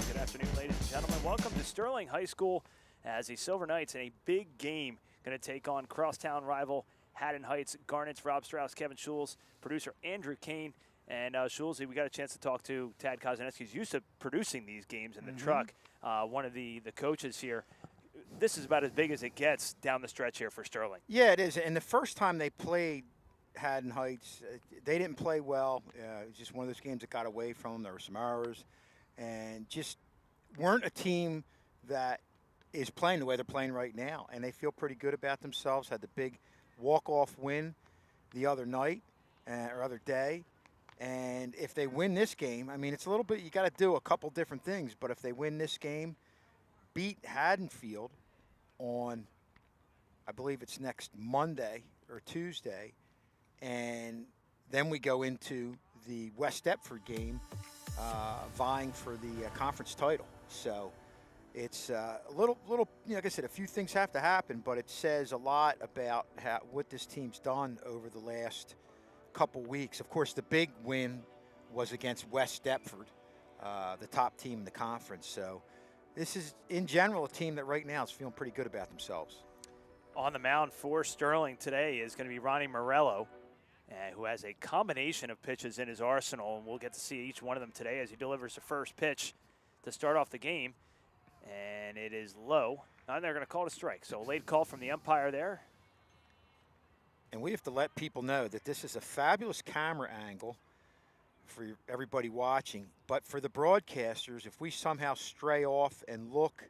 Good afternoon, ladies and gentlemen. Welcome to Sterling High School as the Silver Knights in a big game going to take on crosstown rival Haddon Heights. Garnet's Rob Strauss, Kevin Schulz, producer Andrew Kane. And Schulz, we got a chance to talk to Tad Kozaneski, who's used to producing these games in the truck, one of the coaches here. This is about as big as it gets down the stretch here for Sterling. Yeah, it is. And the first time they played Haddon Heights, they didn't play well. It was just one of those games that got away from them. There were some errors and just weren't a team that is playing the way they're playing right now. And they feel pretty good about themselves. Had the big walk-off win the other night or other day. And if they win this game, I mean, it's a little bit, you got to do a couple different things. But if they win this game, beat Haddonfield on, I believe it's next Monday or Tuesday, and then we go into the West Deptford game, vying for the conference title. So it's a little, like I said, a few things have to happen, but it says a lot about what this team's done over the last couple weeks. Of course, the big win was against West Deptford, the top team in the conference. So this is, in general, a team that right now is feeling pretty good about themselves. On the mound for Sterling today is going to be Ronnie Morello, who has a combination of pitches in his arsenal, and we'll get to see each one of them today as he delivers the first pitch to start off the game. And it is low, and they're going to call it a strike. So a late call from the umpire there. And we have to let people know that this is a fabulous camera angle for everybody watching. But for the broadcasters, if we somehow stray off and look,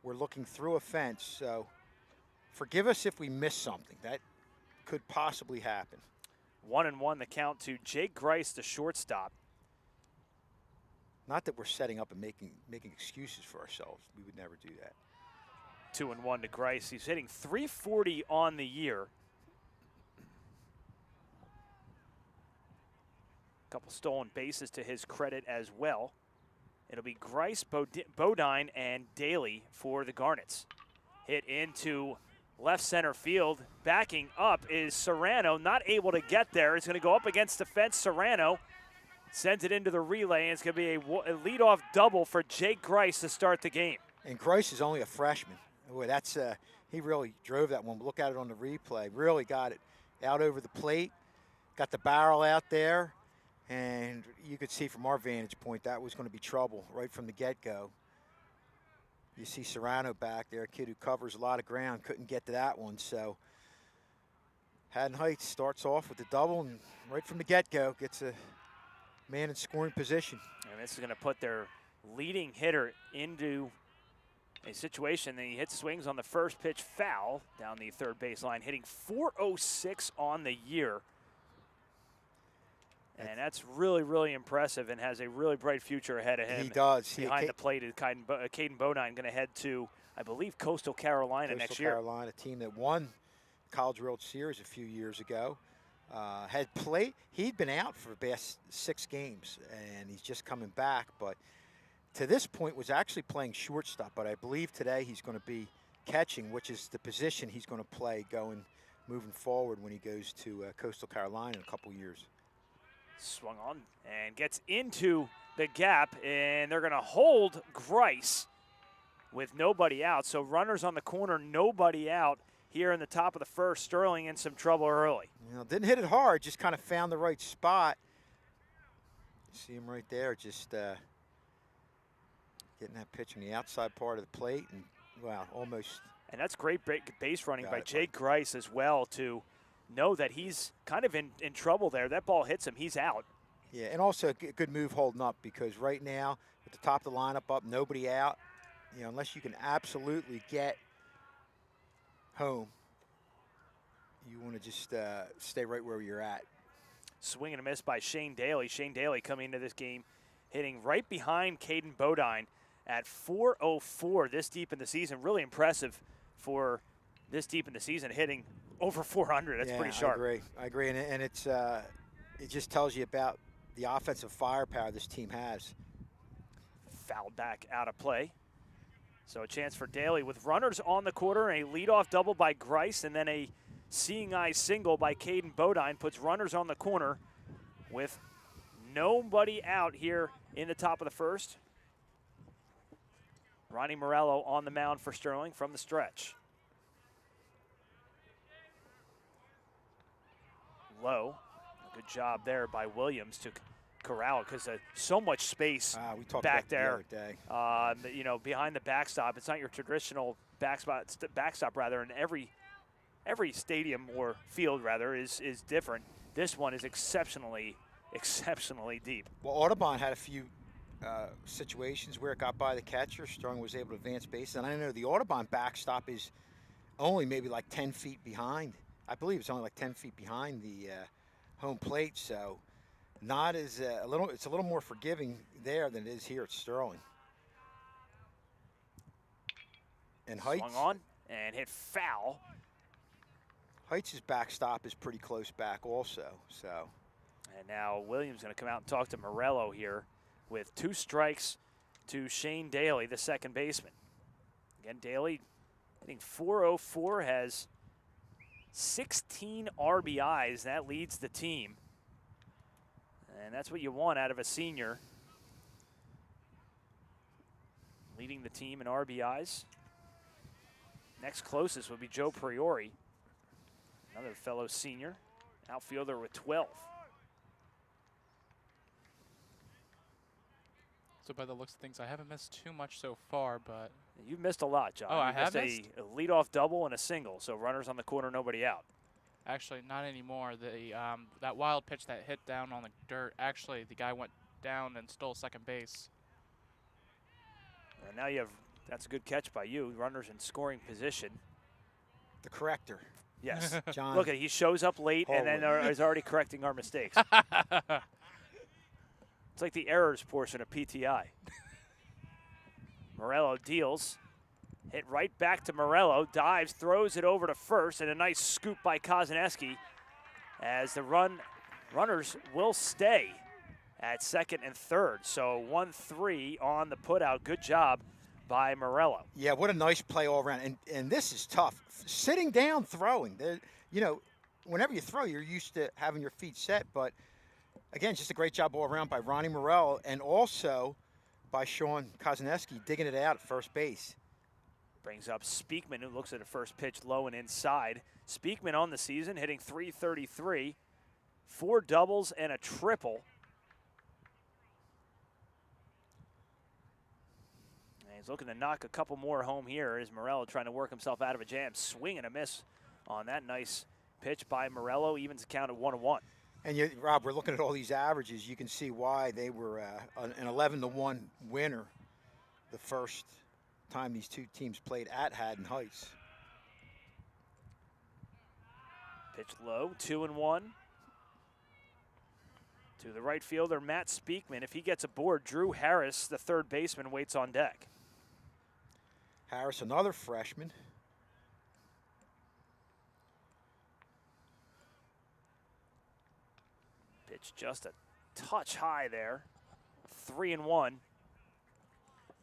we're looking through a fence. So forgive us if we miss something. That could possibly happen. 1-1 the count to Jake Grice, the shortstop. Not that we're setting up and making excuses for ourselves. We would never do that. 2-1 to Grice. He's hitting .340 on the year. Couple stolen bases to his credit as well. It'll be Grice, Bodine, and Daly for the Garnets. Hit into left center field. Backing up is Serrano, not able to get there. It's going to go up against the fence. Serrano sends it into the relay, and it's going to be a leadoff double for Jake Grice to start the game. And Grice is only a freshman. Boy, that's he really drove that one. Look at it on the replay. Really got it out over the plate. Got the barrel out there. And you could see from our vantage point that was going to be trouble right from the get-go. You see Serrano back there, a kid who covers a lot of ground, couldn't get to that one. So Haddon Heights starts off with the double, and right from the get-go gets a man in scoring position. And this is going to put their leading hitter into a situation that he hits swings on the first pitch foul down the third baseline, hitting .406 on the year. And that's really, really impressive and has a really bright future ahead of him. He does. Behind the plate is Caden Bodine going to head to, I believe, Coastal Carolina next year. Coastal Carolina, a team that won College World Series a few years ago. He'd been out for the past 6 games, and he's just coming back. But to this point was actually playing shortstop. But I believe today he's going to be catching, which is the position he's going to play moving forward when he goes to Coastal Carolina in a couple years. Swung on and gets into the gap, and they're going to hold Grice with nobody out. So runners on the corner, nobody out here in the top of the first. Sterling in some trouble early. Didn't hit it hard, just kind of found the right spot. See him right there, just getting that pitch on the outside part of the plate, and wow, almost. And that's great base running by Jake Grice as well to know that he's kind of in trouble there. That ball hits him, he's out. Yeah, and also a good move holding up, because right now with the top of the lineup up, nobody out, You know, unless you can absolutely get home, you want to just stay right where you're at. Swing and a miss by Shane Daly. Shane Daly coming into this game hitting right behind Caden Bodine at .404 this deep in the season. Really impressive for this deep in the season, hitting over 400. That's pretty sharp. I agree. And it's it just tells you about the offensive firepower this team has. Fouled back out of play. So a chance for Daly with runners on the quarter, a leadoff double by Grice, and then a seeing eye single by Caden Bodine puts runners on the corner with nobody out here in the top of the first. Ronnie Morello on the mound for Sterling from the stretch. Low. Good job there by Williams to corral because so much space we talked back about there. The other day. You know, behind the backstop. It's not your traditional backstop rather, and every stadium or field rather is different. This one is exceptionally deep. Well, Audubon had a few situations where it got by the catcher. Sterling was able to advance base, and I know the Audubon backstop is only maybe like 10 feet behind. I believe it's only like 10 feet behind the home plate, so not as it's a little more forgiving there than it is here at Sterling. And Heights swung on and hit foul. Heights' backstop is pretty close back also. So. And now Williams going to come out and talk to Morello here with 2 strikes to Shane Daly, the second baseman. Again, Daly hitting .404, has 16 RBIs. That leads the team. And that's what you want out of a senior. Leading the team in RBIs. Next closest would be Joe Priori, another fellow senior, outfielder with 12. So by the looks of things, I haven't missed too much so far, but... You've missed a lot, John. Oh, I have missed a leadoff double and a single, so runners on the corner, nobody out. Actually, not anymore. That wild pitch that hit down on the dirt, actually, the guy went down and stole second base. And now you have, that's a good catch by you, runners in scoring position. The corrector. Yes. John. Look, he shows up late and then is already correcting our mistakes. It's like the errors portion of PTI. Morello deals. Hit right back to Morello. Dives, throws it over to first, and a nice scoop by Kozaneski as the runners will stay at second and third. So 1-3 on the putout. Good job by Morello. Yeah, what a nice play all around. And this is tough. Sitting down, throwing. You know, whenever you throw, you're used to having your feet set, but again, just a great job all around by Ronnie Morello and also by Sean Kozaneski digging it out at first base. Brings up Speakman, who looks at a first pitch low and inside. Speakman on the season hitting .333, 4 doubles and a triple. And he's looking to knock a couple more home here as Morello trying to work himself out of a jam. Swing and a miss on that nice pitch by Morello, evens the count at 1-1. And Rob, we're looking at all these averages. You can see why they were an 11-1 winner the first time these two teams played at Haddon Heights. Pitch low, 2-1. To the right fielder, Matt Speakman. If he gets aboard, Drew Harris, the third baseman, waits on deck. Harris, another freshman. Pitch just a touch high there. 3-1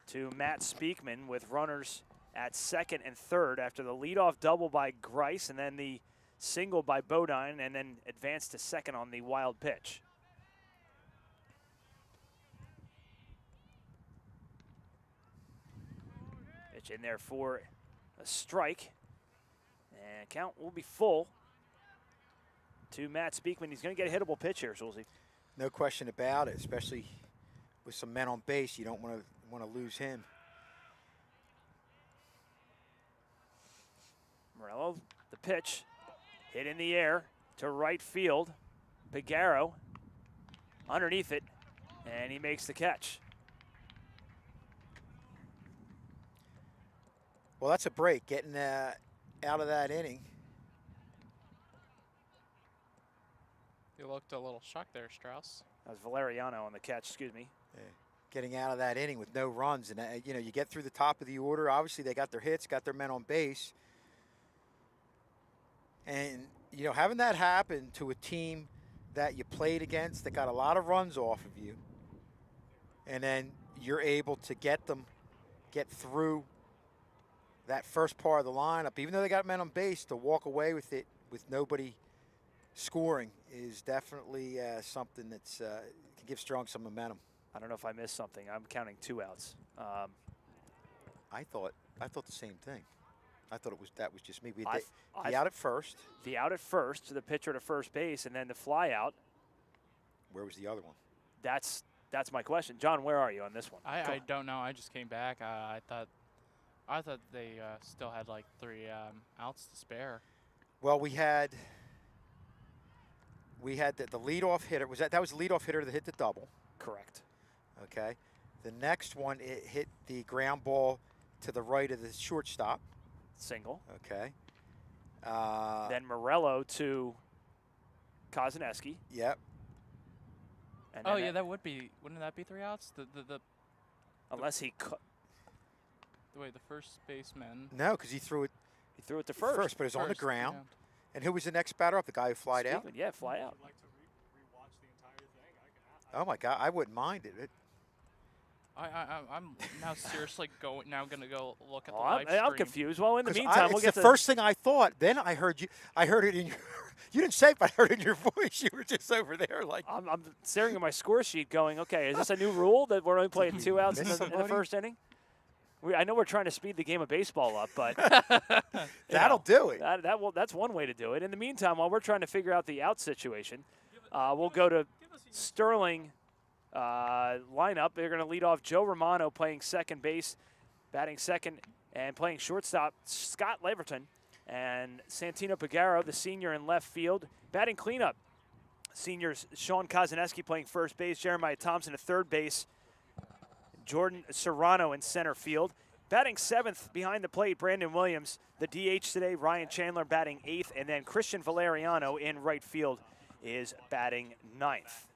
to Matt Speakman with runners at second and third after the leadoff double by Grice and then the single by Bodine and then advanced to second on the wild pitch. Pitch in there for a strike. And count will be full to Matt Speakman. He's going to get a hittable pitch here, Schulze. No question about it, especially with some men on base. You don't want to lose him. Morello, the pitch, hit in the air to right field. Pigaro underneath it, and he makes the catch. Well, that's a break, getting out of that inning. You looked a little shocked there, Strauss. That was Valeriano on the catch, excuse me. Getting out of that inning with no runs. And, you get through the top of the order. Obviously, they got their hits, got their men on base. And, having that happen to a team that you played against that got a lot of runs off of you, and then you're able to get through that first part of the lineup, even though they got men on base, to walk away with it with nobody scoring is definitely something that's can give Strong some momentum. I don't know if I missed something. I'm counting 2 outs. I thought the same thing. I thought that was just me. We I- the out at first. The out at first, the pitcher to first base, and then the fly out. Where was the other one? That's my question. John, where are you on this one? I don't know. I just came back. I thought they still had like 3 outs to spare. Well, we had the leadoff hitter. That was the leadoff hitter that hit the double. Correct. Okay. The next one, it hit the ground ball to the right of the shortstop. Single. Okay. Then Morello to Kozaneski. Yep. And Oh then yeah, wouldn't that be 3 outs? unless he The first baseman. No, because he threw it to first. but it was on the First, ground. yeah. And who was the next batter up? The guy who flied out? Stephen, yeah, fly out. Oh, my God. I wouldn't mind it. I'm now seriously going to go look at the Oh, live I'm stream. confused. Well, in the 'Cause meantime, we'll it's get the first thing I thought. Then I heard it in your. You didn't say it, but I heard it in your voice. You were just over there like. I'm staring at my score sheet going, okay, is this a new rule that we're only playing 2 outs in Miss the, in the somebody? first inning? I know we're trying to speed the game of baseball up, but That'll do it. That's one way to do it. In the meantime, while we're trying to figure out the out situation, we'll go to Sterling lineup. They're going to lead off Joe Romano playing second base, batting second, and playing shortstop Scott Leverton, and Santino Pagaro, the senior, in left field. Batting cleanup, seniors Sean Kozaneski playing first base, Jeremiah Thompson at third base, Jordan Serrano in center field. Batting seventh behind the plate, Brandon Williams. The DH today, Ryan Chandler batting eighth, and then Christian Valeriano in right field is batting ninth.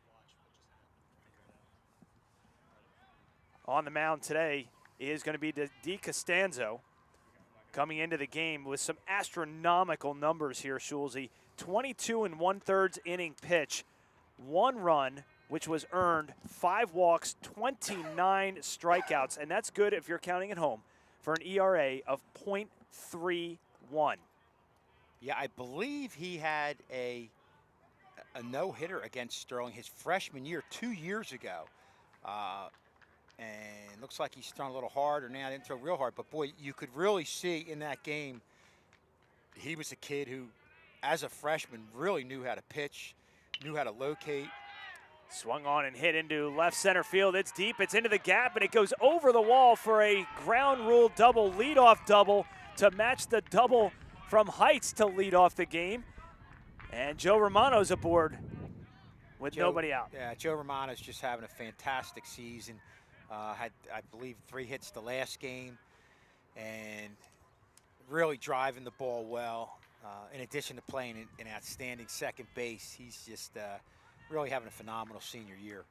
On the mound today is going to be Di Costanzo, coming into the game with some astronomical numbers here, Schulze. 22 1/3 inning pitch, 1 run, which was earned, 5 walks, 29 strikeouts, and that's good if you're counting at home, for an ERA of .31. Yeah, I believe he had a no-hitter against Sterling his freshman year 2 years ago. And looks like he's thrown a little harder now. Didn't throw real hard, but boy, you could really see in that game he was a kid who, as a freshman, really knew how to pitch, knew how to locate. Swung on and hit into left center field. It's deep, it's into the gap, and it goes over the wall for a ground rule double, leadoff double, to match the double from Heights to lead off the game. And Joe Romano's aboard with nobody out. Yeah, Joe Romano's just having a fantastic season. Had, I believe, 3 hits the last game, and really driving the ball well. In addition to playing an outstanding second base, he's just really having a phenomenal senior year.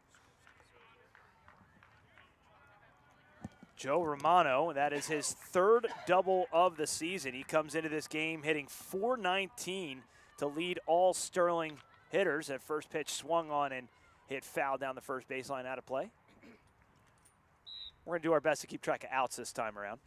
Joe Romano, that is his 3rd double of the season. He comes into this game hitting .419 to lead all Sterling hitters. That first pitch swung on and hit foul down the first baseline, out of play. We're going to do our best to keep track of outs this time around.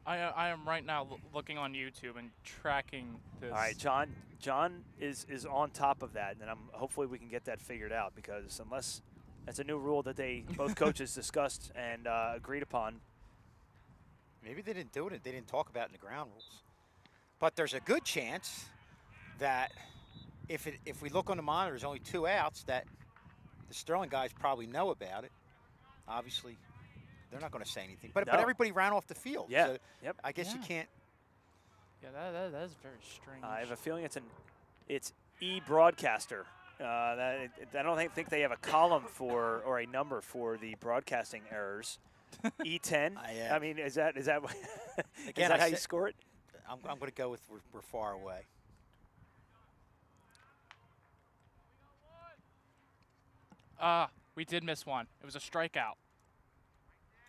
I am right now looking on YouTube and tracking this. All right, John is on top of that, and hopefully we can get that figured out, because unless that's a new rule that both coaches discussed and agreed upon. Maybe they didn't do it. They didn't talk about it in the ground rules. But there's a good chance that if we look on the monitor, there's only 2 outs, that the Sterling guys probably know about it. Obviously, they're not going to say anything. But everybody ran off the field. Yeah. So Yep. I guess you can't. Yeah, that is very strange. I have a feeling it's e-broadcaster. I don't think they have a column for or a number for the broadcasting errors. E10. Yeah. I mean, is that is that Again, how you score it? I'm going to go with we're far away. We did miss one. It was a strikeout.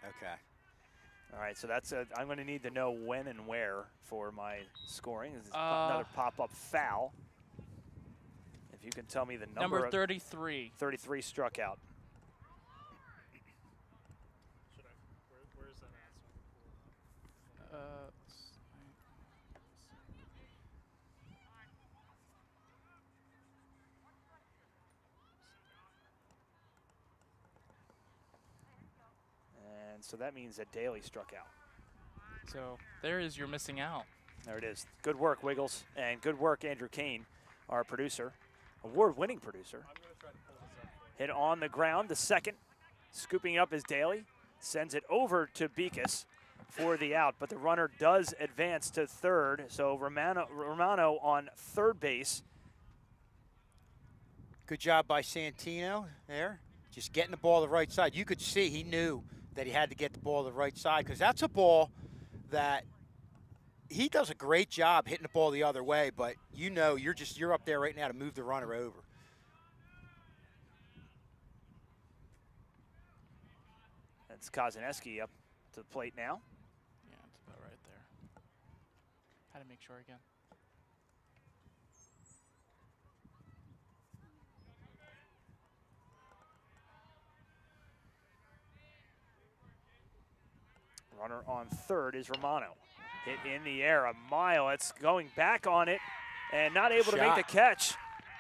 Okay. All right, so that's I'm going to need to know when and where for my scoring. This is another pop-up foul. If you can tell me the number. Number 33. 33 struck out. Where is that at? So I can pull it up. And so that means that Daly struck out. So there is your missing out. There it is. Good work, Wiggles, and good work, Andrew Kane, our producer, award-winning producer. I'm going to try to pull this up. Hit on the ground, the second. Scooping up is Daly. Sends it over to Beekes for the out, but the runner does advance to third. So Romano on third base. Good job by Santino there. Just getting the ball the right side. You could see he knew that he had to get the ball the right side because that's a ball that he does a great job hitting the ball the other way, but you know you're up there right now to move the runner over. That's Kozaneski up to the plate now. Yeah, it's about right there. Had to make sure again. Runner on third is Romano. Hit in the air, a mile. It's going back on it and not able to make the catch.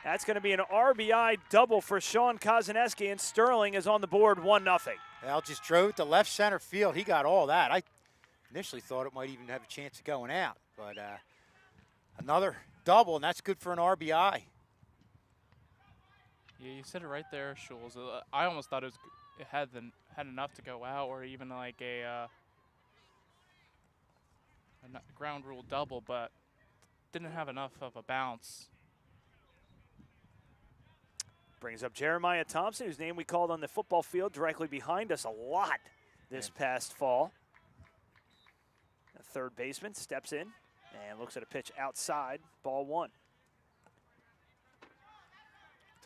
That's going to be an RBI double for Sean Kozaneski, and Sterling is on the board 1-0. Al just drove it to left center field. He got all that. I initially thought it might even have a chance of going out, but another double, and that's good for an RBI. Yeah, you said it right there, Schulz. I almost thought it had enough to go out, or even like a ground rule double, but didn't have enough of a bounce. Brings up Jeremiah Thompson, whose name we called on the football field directly behind us a lot this past fall. The third baseman steps in and looks at a pitch outside, ball one.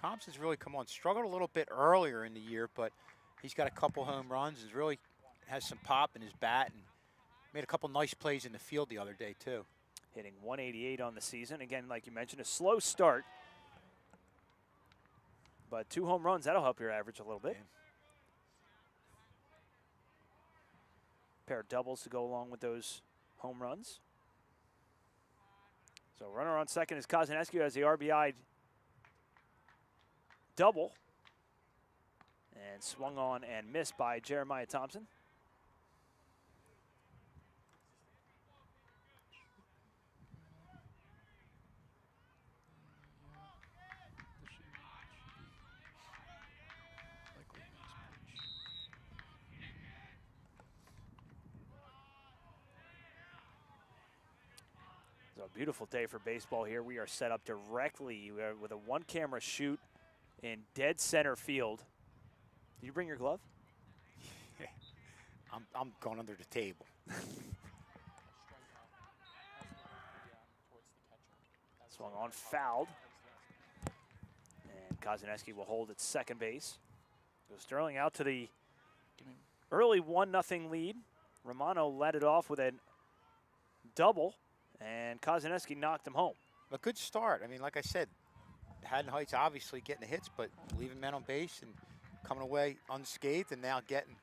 Thompson's really come on. Struggled a little bit earlier in the year, but he's got a couple home runs and really has some pop in his bat and made a couple nice plays in the field the other day, too. Hitting 188 on the season. Again, like you mentioned, a slow start. But 2 home runs, that'll help your average a little bit. Pair of doubles to go along with those home runs. So runner on second is Kozaneski, who has the RBI double. And swung on and missed by Jeremiah Thompson. It's a beautiful day for baseball here. We are set up directly with a one-camera shoot in dead center field. Did you bring your glove? I'm going under the table. Swung on, fouled. And Kozaneski will hold at second base. So Sterling out to the early 1-0 lead. Romano led it off with a double, and Kozaneski knocked him home. A good start. I mean, like I said, Haddon Heights obviously getting the hits, but leaving men on base and coming away unscathed, and now getting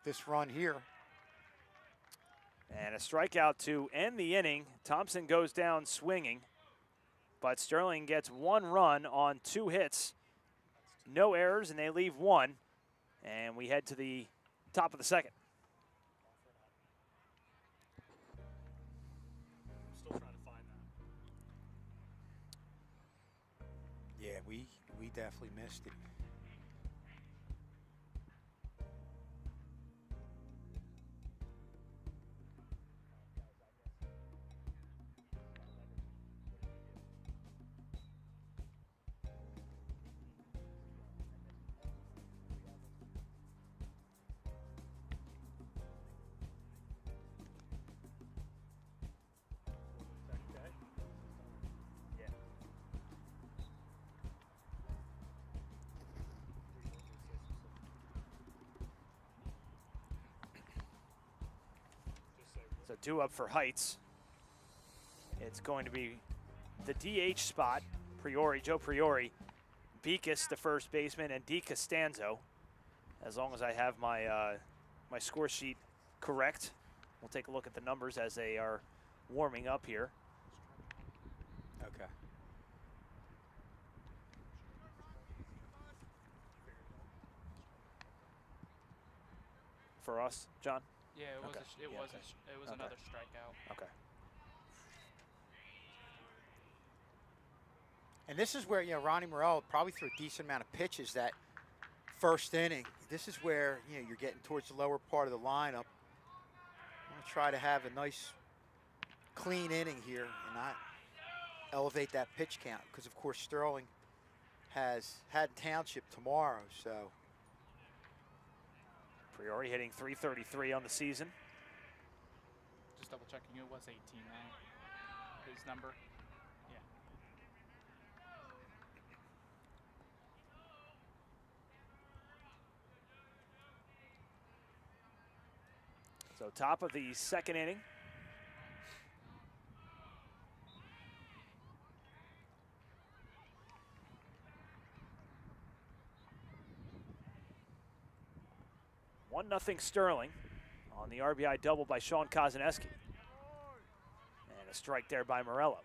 this run here. And a strikeout to end the inning. Thompson goes down swinging, but Sterling gets 1 run on 2 hits. No errors, and they leave 1. And we head to the top of the second. Still trying to find that. Yeah, we definitely missed it. So 2 up for Heights. It's going to be the DH spot. Joe Priori, Beekes, the first baseman, and DiCostanzo. As long as I have my my score sheet correct, we'll take a look at the numbers as they are warming up here. Okay. For us, John? Yeah, it was. Okay. It Yeah, was. okay. It was Okay. another strikeout. Okay. And this is where, you know, Ronnie Morel probably threw a decent amount of pitches that first inning. This is where, you know, you're getting towards the lower part of the lineup. I'm going to try to have a nice, clean inning here and not elevate that pitch count because, of course, Sterling has Haddon Township tomorrow, so. Priori hitting .333 on the season. Just double checking. It was 18, right? His number. Yeah. So top of the second inning. One nothing Sterling on the RBI double by Sean Kozaneski. And a strike there by Morello.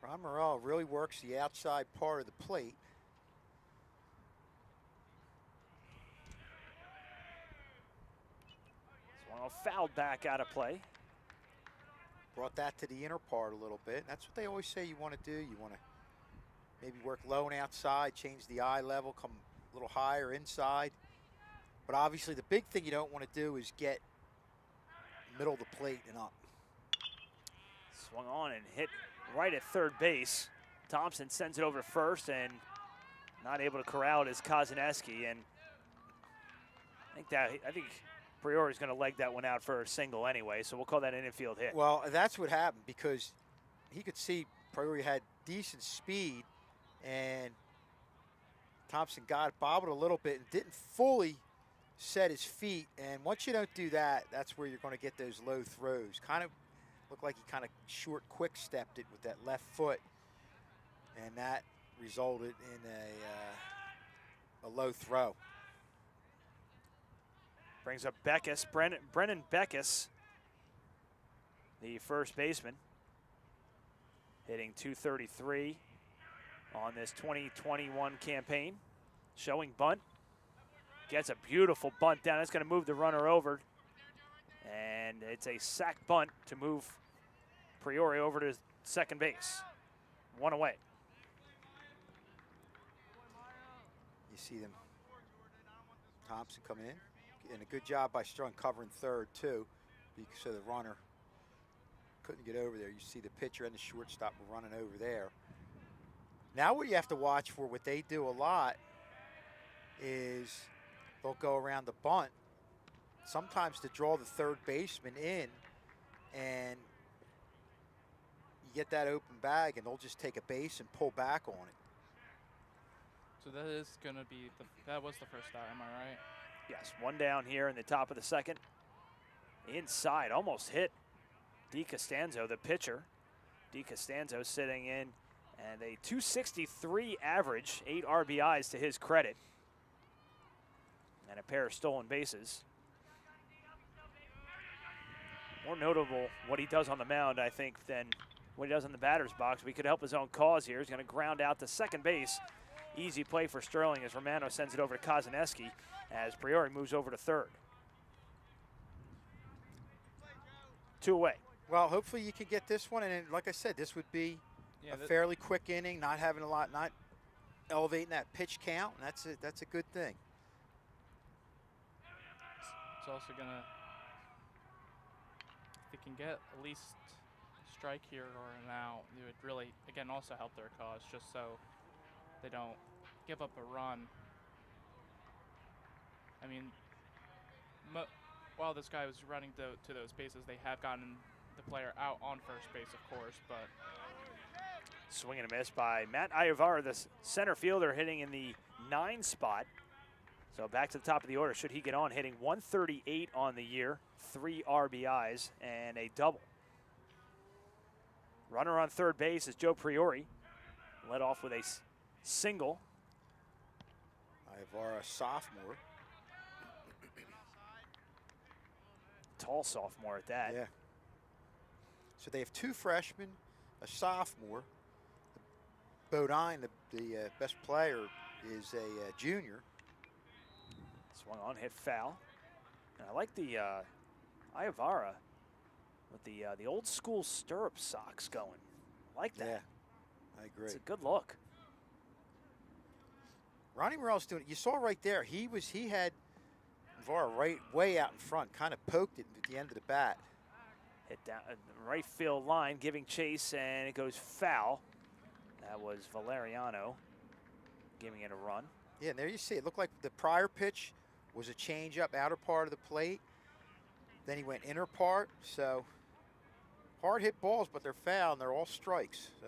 Ron Morel really works the outside part of the plate. Swung fouled back out of play. Brought that to the inner part a little bit. That's what they always say you want to do. You want to maybe work low and outside, change the eye level, come a little higher inside. But obviously the big thing you don't want to do is get middle of the plate and up. Swung on and hit right at third base. Thompson sends it over to first and not able to corral it is Kozaneski. And I think Priori's going to leg that one out for a single anyway, so we'll call that an infield hit. Well, that's what happened because he could see Priori had decent speed and Thompson got it, bobbled a little bit and didn't fully set his feet. And once you don't do that, that's where you're going to get those low throws. Kind of looked like he kind of short, quick stepped it with that left foot. And that resulted in a low throw. Brings up Beckes, Brennan Beckes, the first baseman, hitting .233 on this 2021 campaign. Showing bunt, gets a beautiful bunt down. It's going to move the runner over, and it's a sac bunt to move Priori over to second base. One away. You see them, Thompson come in. And a good job by Strong covering third, too, so the runner couldn't get over there. You see the pitcher and the shortstop were running over there. Now what you have to watch for, what they do a lot, is they'll go around the bunt, sometimes to draw the third baseman in, and you get that open bag, and they'll just take a base and pull back on it. So that is going to be, that was the first out, am I right? Yes, one down here in the top of the second. Inside, almost hit DiCostanzo, the pitcher. DiCostanzo sitting in, and a .263 average, 8 RBIs to his credit, and a pair of stolen bases. More notable what he does on the mound, I think, than what he does in the batter's box. We could help his own cause here. He's going to ground out to second base. Easy play for Sterling as Romano sends it over to Kozaneski as Priori moves over to third. 2 away. Well, hopefully you can get this one, and like I said, this would be a fairly quick inning, not having a lot, not elevating that pitch count, and that's a good thing. It's also going to, if they can get at least a strike here or an out, it would really, again, also help their cause, just so they don't give up a run. I mean, while this guy was running to those bases, they have gotten the player out on first base, of course, but. Swing and a miss by Matt Iovara, the center fielder, hitting in the 9 spot. So back to the top of the order. Should he get on, hitting 138 on the year, 3 RBIs, and a double. Runner on third base is Joe Priori. Led off with a single. Ibarra, sophomore. Tall sophomore at that. Yeah. So they have 2 freshmen, a sophomore. Bodine, the best player, is a junior. Swung on, hit foul. And I like the Ibarra with the old school stirrup socks going. I like that. Yeah, I agree. It's a good look. Ronnie Morello's doing it. You saw right there. He had Ibarra right way out in front, kind of poked it at the end of the bat. Hit down the right field line, giving chase, and it goes foul. That was Valeriano giving it a run. Yeah, and there you see it. Looked like the prior pitch was a changeup, outer part of the plate. Then he went inner part. So hard hit balls, but they're foul, and they're all strikes. So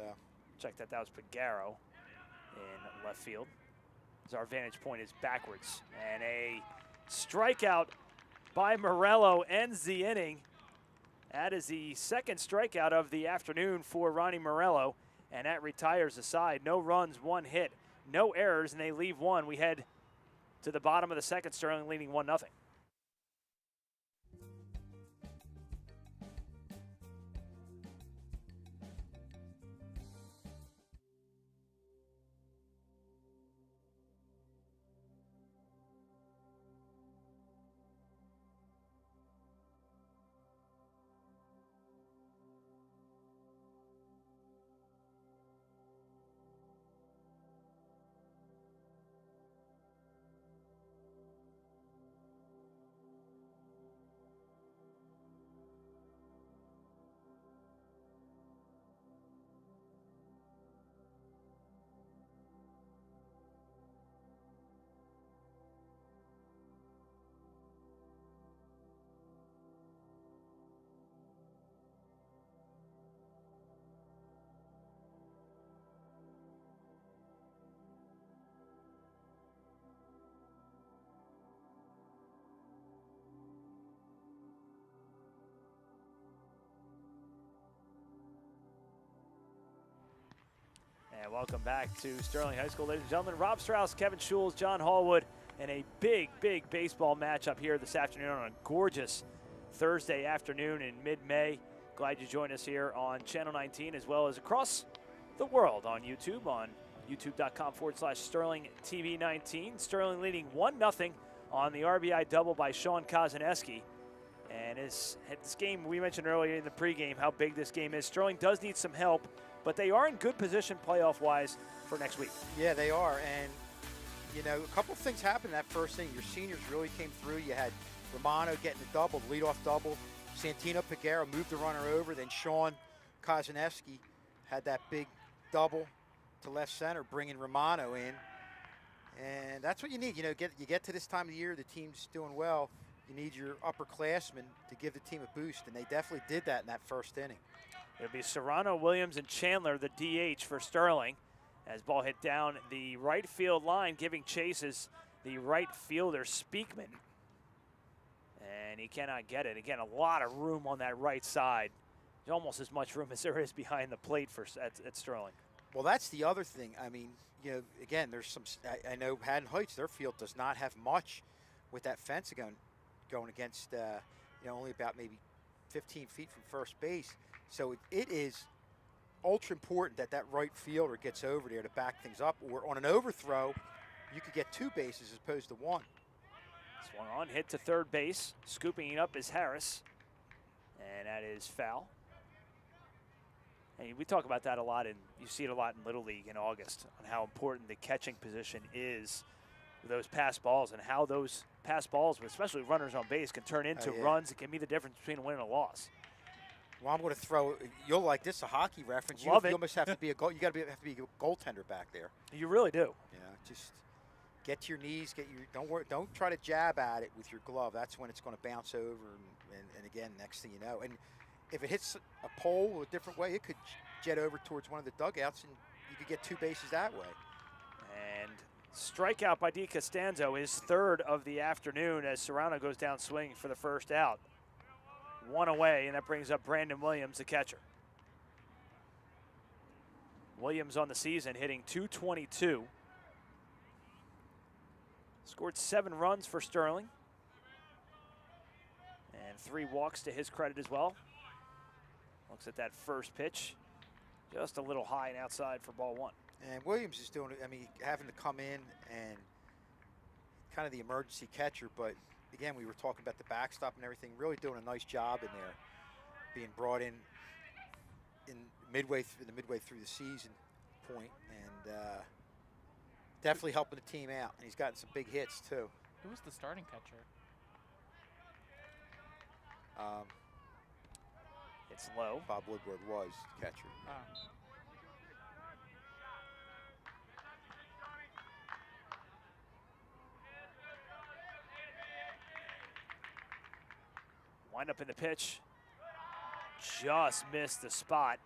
check that. That was Pagaro in left field. As our vantage point is backwards, and a strikeout by Morello ends the inning. That is the second strikeout of the afternoon for Ronnie Morello, and that retires the side. No runs, 1 hit, no errors, and they leave 1. We head to the bottom of the second, Sterling leading 1-0. And welcome back to Sterling High School, ladies and gentlemen. Rob Strauss, Kevin Schules, John Hallwood, and a big, big baseball matchup here this afternoon on a gorgeous Thursday afternoon in mid-May. Glad you joined us here on Channel 19 as well as across the world on YouTube, on youtube.com/Sterling TV 19. Sterling leading 1-0 on the RBI double by Sean Kozaneski. And this game, we mentioned earlier in the pregame how big this game is. Sterling does need some help, but they are in good position playoff-wise for next week. yeah, they are. And, you know, a couple things happened in that first inning. Your seniors really came through. You had Romano getting the double, the leadoff double. Santino Pagaro moved the runner over. Then Sean Kozaneski had that big double to left center, bringing Romano in. And that's what you need. You know, you get to this time of the year, the team's doing well. You need your upperclassmen to give the team a boost, and they definitely did that in that first inning. It'll be Serrano, Williams, and Chandler, the DH for Sterling, as ball hit down the right field line, giving chases the right fielder, Speakman. And he cannot get it. Again, a lot of room on that right side. There's almost as much room as there is behind the plate at Sterling. Well, that's the other thing. I mean, you know, again, there's some. I know Haddon Hts, their field does not have much with that fence going against, you know, only about maybe 15 feet from first base. So it is ultra important that right fielder gets over there to back things up. Or on an overthrow, you could get 2 bases as opposed to 1. Swung on, hit to third base. Scooping it up is Harris. And that is foul. And we talk about that a lot, and you see it a lot in Little League in August, on how important the catching position is with those pass balls, and how those pass balls, especially runners on base, can turn into runs. It can be the difference between a win and a loss. Well, I'm going to throw. You'll like this, a hockey reference. Love it. You almost have to be a goal. You got to have to be a goaltender back there. You really do. Yeah, just get to your knees. Don't worry. Don't try to jab at it with your glove. That's when it's going to bounce over. And again, next thing you know, and if it hits a pole a different way, it could jet over towards one of the dugouts, and you could get 2 bases that way. And Strikeout by DiCostanzo, his third of the afternoon as Serrano goes down swinging for the first out. One away, and that brings up Brandon Williams, the catcher. Williams on the season hitting .222. Scored 7 runs for Sterling. And 3 walks to his credit as well. Looks at that first pitch. Just a little high and outside for ball 1. And Williams is doing it, I mean, having to come in and kind of the emergency catcher, but again, we were talking about the backstop and everything, really doing a nice job in there, being brought in the midway through the season point, and definitely helping the team out. And he's gotten some big hits too. Who was the starting catcher? It's low. Bob Woodward was the catcher. Oh. Wind up in the pitch. Just missed the spot.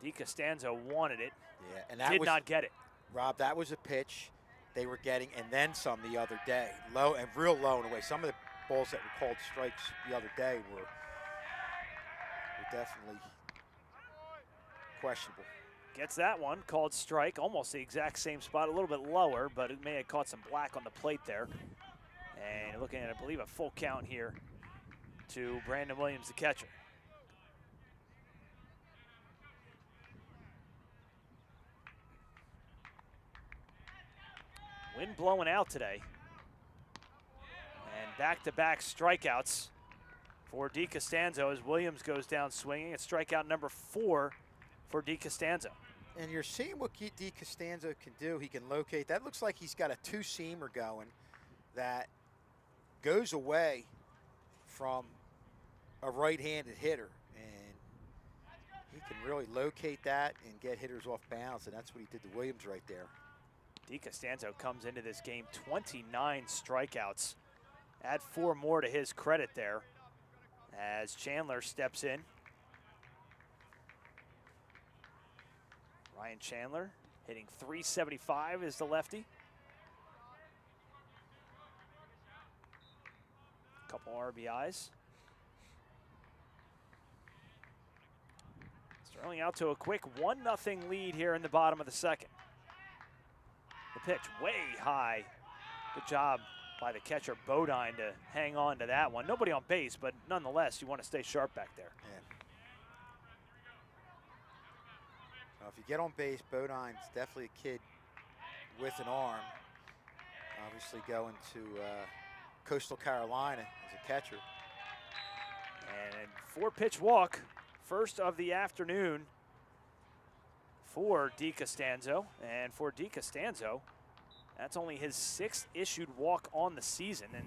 DiCostanzo wanted it. Yeah, and that did was, not get it. Rob, that was a pitch they were getting, and then some the other day. Low and real low in a way. Some of the balls that were called strikes the other day were definitely questionable. Gets that one, called strike, almost the exact same spot, a little bit lower, but it may have caught some black on the plate there. And looking at, I believe, a full count here to Brandon Williams, the catcher. Wind blowing out today. And back-to-back strikeouts for DiCostanzo as Williams goes down swinging. It's strikeout number 4 for DiCostanzo. And you're seeing what DiCostanzo can do. He can locate. That looks like he's got a 2-seamer going that goes away from a right-handed hitter. And he can really locate that and get hitters off balance, and that's what he did to Williams right there. DiCostanzo comes into this game 29 strikeouts. Add 4 more to his credit there as Chandler steps in. Ryan Chandler hitting .375 is the lefty. Couple RBIs. Sterling out to a quick 1-0 lead here in the bottom of the second. The pitch way high. Good job by the catcher Bodine to hang on to that one. Nobody on base, but nonetheless, you want to stay sharp back there. Yeah. Well, if you get on base, Bodine's definitely a kid with an arm. Obviously going to Coastal Carolina as a catcher. And 4-pitch walk, first of the afternoon for DiCostanzo. And for DiCostanzo, that's only his 6th issued walk on the season. And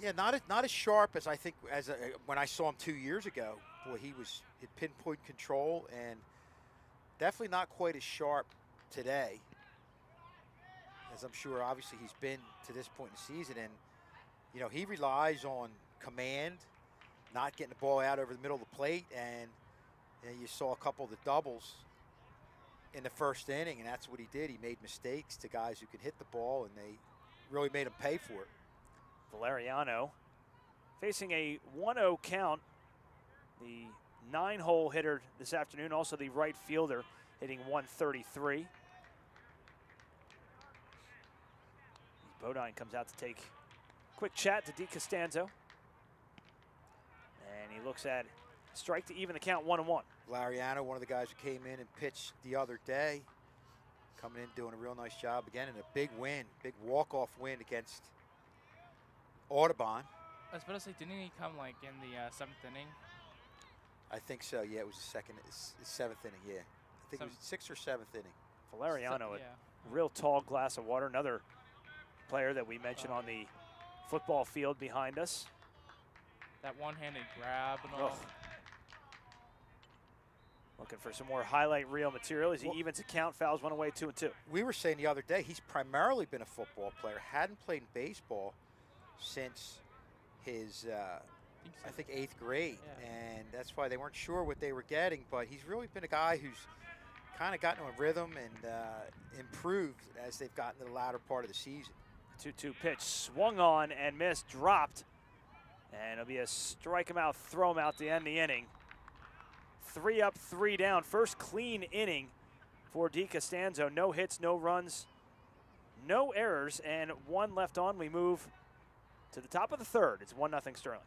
yeah, not as sharp as I think when I saw him 2 years ago. Boy, he had pinpoint control, and definitely not quite as sharp today as I'm sure obviously he's been to this point in the season. And you know, he relies on command, not getting the ball out over the middle of the plate, and you saw a couple of the doubles in the first inning, and that's what he did. He made mistakes to guys who could hit the ball, and they really made him pay for it. Valeriano facing a 1-0 count. The 9-hole hitter this afternoon, also the right fielder, hitting .133. Bodine comes out to take a quick chat to DiCostanzo. And he looks at strike to even the count 1-1. Valeriano, one of the guys who came in and pitched the other day, coming in doing a real nice job again, and a big win, big walk-off win against Audubon. I was about to say, didn't he come like in the 7th inning? I think so. Yeah, it was the 7th inning. Yeah, I think it was 6th or 7th inning. Valeriano, yeah. a real tall glass of water. Another player that we mentioned on the football field behind us. That one-handed grab and all. Looking for some more highlight reel material as he evens the count, fouls one away, 2-2. We were saying the other day, he's primarily been a football player, hadn't played in baseball since his, I think 8th grade. Yeah. And that's why they weren't sure what they were getting, but he's really been a guy who's kind of gotten a rhythm and improved as they've gotten to the latter part of the season. 2-2 pitch swung on and missed, dropped. And it'll be a strike him out, throw him out to end the inning. 3 up, 3 down. First clean inning for DeCostanzo. No hits, no runs, no errors, and 1 left on. We move to the top of the 3rd. It's 1-0 Sterling.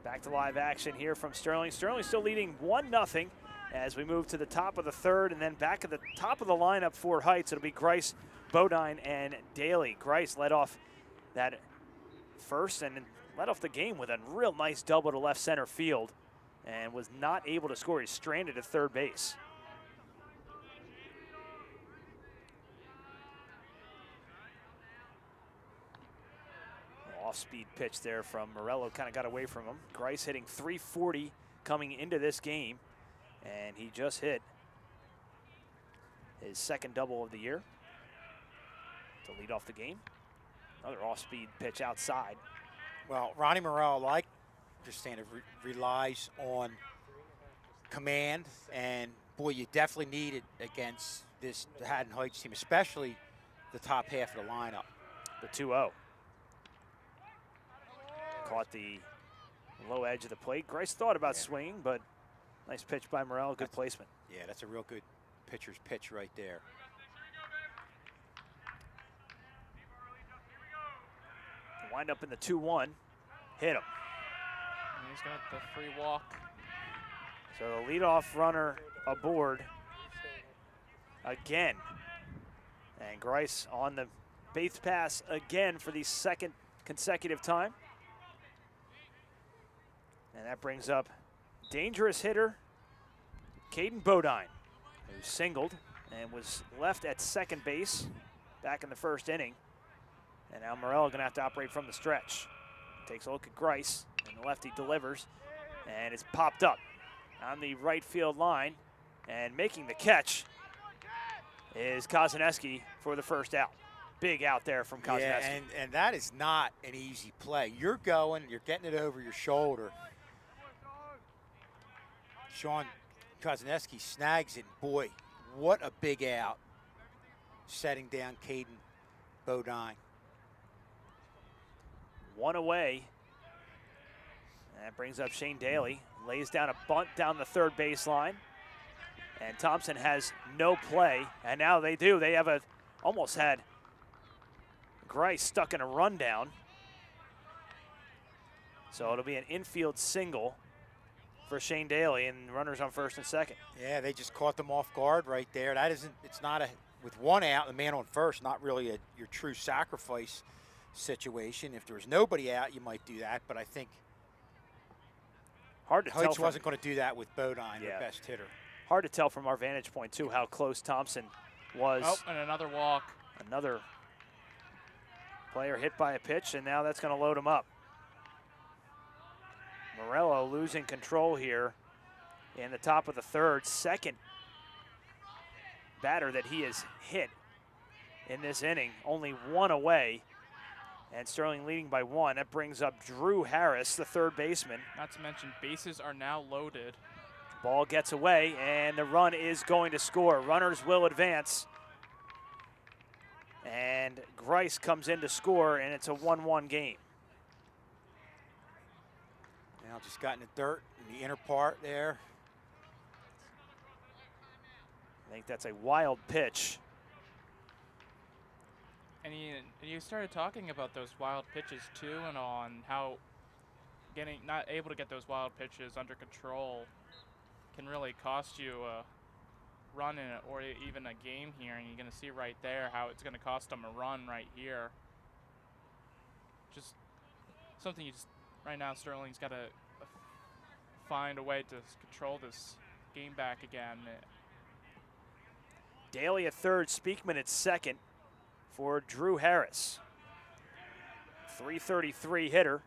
Back to live action here from Sterling. Sterling still leading 1-0 as we move to the top of the 3rd, and then back at the top of the lineup for Heights, it'll be Grice, Bodine, and Daly. Grice led off that first and led off the game with a real nice double to left center field and was not able to score. He's stranded at 3rd base. Off-speed pitch there from Morello, kind of got away from him. Grice hitting .340 coming into this game, and he just hit his 2nd double of the year to lead off the game. Another off-speed pitch outside. Well, Ronnie Morello, like understand, relies on command, and boy, you definitely need it against this Haddon Hts team, especially the top half of the lineup. The 2-0. Caught the low edge of the plate. Grice thought about swinging, but nice pitch by Morello. Good placement. Yeah, that's a real good pitcher's pitch right there. Wind up in the 2-1. Hit him. And he's got the free walk. So the leadoff runner aboard again. And Grice on the base pass again for the 2nd consecutive time. And that brings up dangerous hitter Caden Bodine, who singled and was left at 2nd base back in the 1st inning. And now Morello gonna have to operate from the stretch. Takes a look at Grice, and the lefty delivers, and it's popped up on the right field line. And making the catch is Kozaneski for the 1st out. Big out there from Kozaneski. Yeah, and that is not an easy play. You're getting it over your shoulder. Sean Kozaneski snags it. Boy, what a big out. Setting down Caden Bodine. 1 away. That brings up Shane Daly. Lays down a bunt down the 3rd baseline. And Thompson has no play. And now they do. They have almost had Grice stuck in a rundown. So it'll be an infield single for Shane Daly, and runners on 1st and 2nd. Yeah, they just caught them off guard right there. It's not with 1 out, the man on 1st, not really your true sacrifice situation. If there was nobody out, you might do that, but I think hard to tell. Hts wasn't going to do that with Bodine, their best hitter. Hard to tell from our vantage point, too, how close Thompson was. Oh, and another walk. Another player hit by a pitch, and now that's going to load him up. Morello losing control here in the top of the third. Second batter that he has hit in this inning, only one away. And Sterling leading by one. That brings up Drew Harris, the third baseman. Not to mention, bases are now loaded. Ball gets away, and the run is going to score. Runners will advance. And Grice comes in to score, and it's a 1-1 game. Now just got in the dirt in the inner part there. I think that's a wild pitch. And you started talking about those wild pitches too, and on how not able to get those wild pitches under control can really cost you a run in it, or even a game here. And you're going to see right there how it's going to cost them a run right here. Just something right now, Sterling's got to find a way to control this game back again. Daly at third, Speakman at second for Drew Harris. 333 hitter.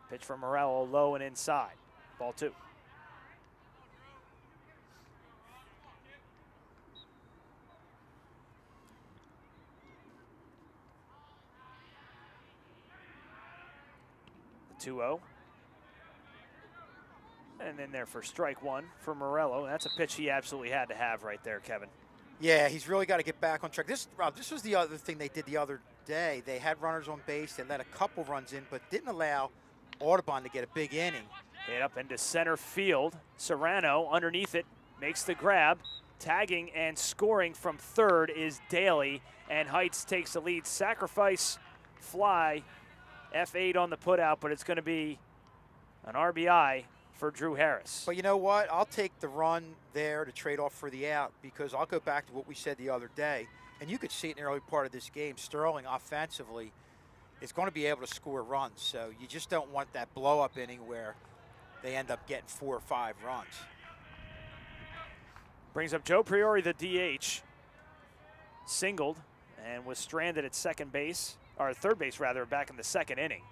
Pitch from Morello low and inside. Ball two. The 2-0. And in there for strike one for Morello. That's a pitch he absolutely had to have right there, Kevin. Yeah, he's really got to get back on track. Rob, this was the other thing they did the other day. They had runners on base. They let a couple runs in, but didn't allow Audubon to get a big inning. Hit up into center field. Serrano underneath it makes the grab. Tagging and scoring from third is Daly, and Heights takes the lead. Sacrifice fly, F8 on the putout, but it's going to be an RBI for Drew Harris. But you know what? I'll take the run there to trade off for the out, because I'll go back to what we said the other day, and you could see it in the early part of this game. Sterling offensively is going to be able to score runs, so you just don't want that blow-up inning where they end up getting 4 or 5 runs. Brings up Joe Priori, the DH, singled and was stranded at second base, or third base rather, back in the second inning.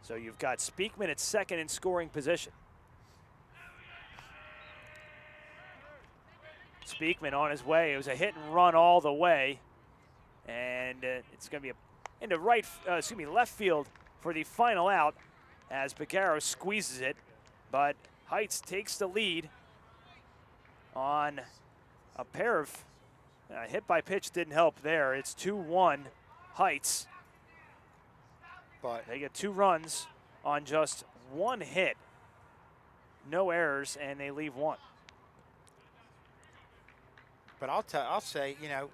So you've got Speakman at second in scoring position. Speakman on his way. It was a hit and run all the way, and it's going to be into left field for the final out as Picaro squeezes it, but Heights takes the lead on a pair of hit by pitch didn't help there. It's 2-1 Heights. But they get 2 runs on just 1 hit, no errors, and they leave 1. But I'll say, you know,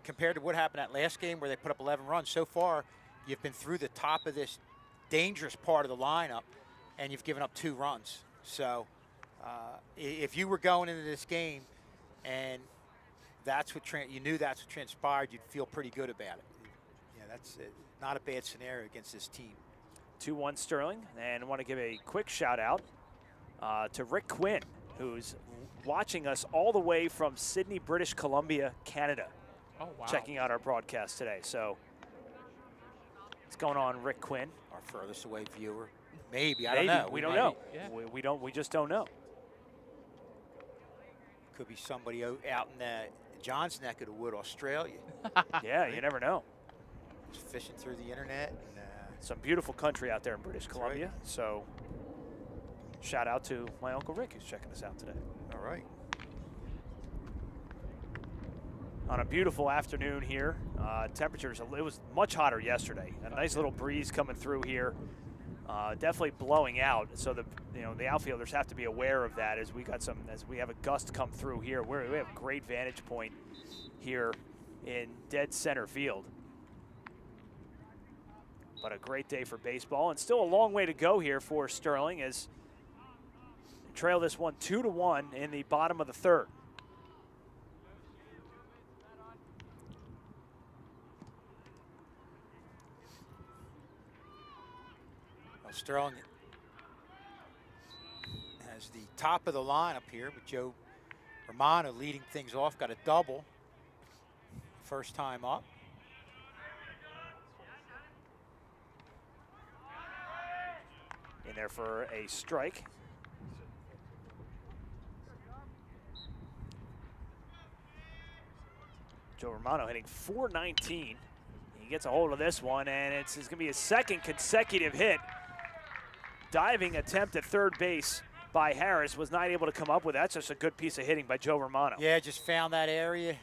compared to what happened that last game where they put up 11 runs, so far you've been through the top of this dangerous part of the lineup, and you've given up 2 runs. So if you were going into this game and that's what you knew that's what transpired, you'd feel pretty good about it. Yeah, that's it. Not a bad scenario against this team. 2-1 Sterling, and I want to give a quick shout out to Rick Quinn, who's watching us all the way from Sydney, British Columbia, Canada. Oh, wow. Checking out our broadcast today. So what's going on, Rick Quinn? Our furthest away viewer. Maybe, I don't know. We don't know. Yeah. We just don't know. Could be somebody out in John's neck of the wood, Australia. Yeah, you never know. Just fishing through the internet. And, some beautiful country out there in British Columbia. Right. So shout out to my Uncle Rick who's checking us out today. All right. On a beautiful afternoon here. Temperatures, it was much hotter yesterday. A nice little breeze coming through here. Definitely blowing out. So the outfielders have to be aware of that as we have a gust come through here. We have a great vantage point here in dead center field. But a great day for baseball, and still a long way to go here for Sterling as they trail this one 2-1 in the bottom of the third. Well, Sterling has the top of the lineup here with Joe Romano leading things off. Got a double first time up. in there for a strike. Joe Romano hitting .419. He gets a hold of this one, and it's going to be his second consecutive hit. Diving attempt at third base by Harris, was not able to come up with that. That's just a good piece of hitting by Joe Romano. Yeah, just found that area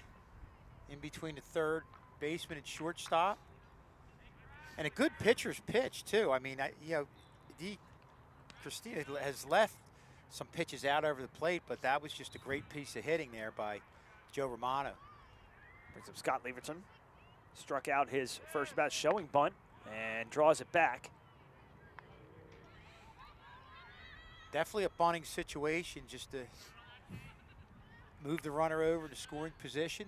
in between the third baseman and shortstop. And a good pitcher's pitch, too. I mean, Christina has left some pitches out over the plate, but that was just a great piece of hitting there by Joe Romano. Brings up Scott Leverton. Struck out his first bat, showing bunt, and draws it back. Definitely a bunting situation, just to move the runner over to scoring position.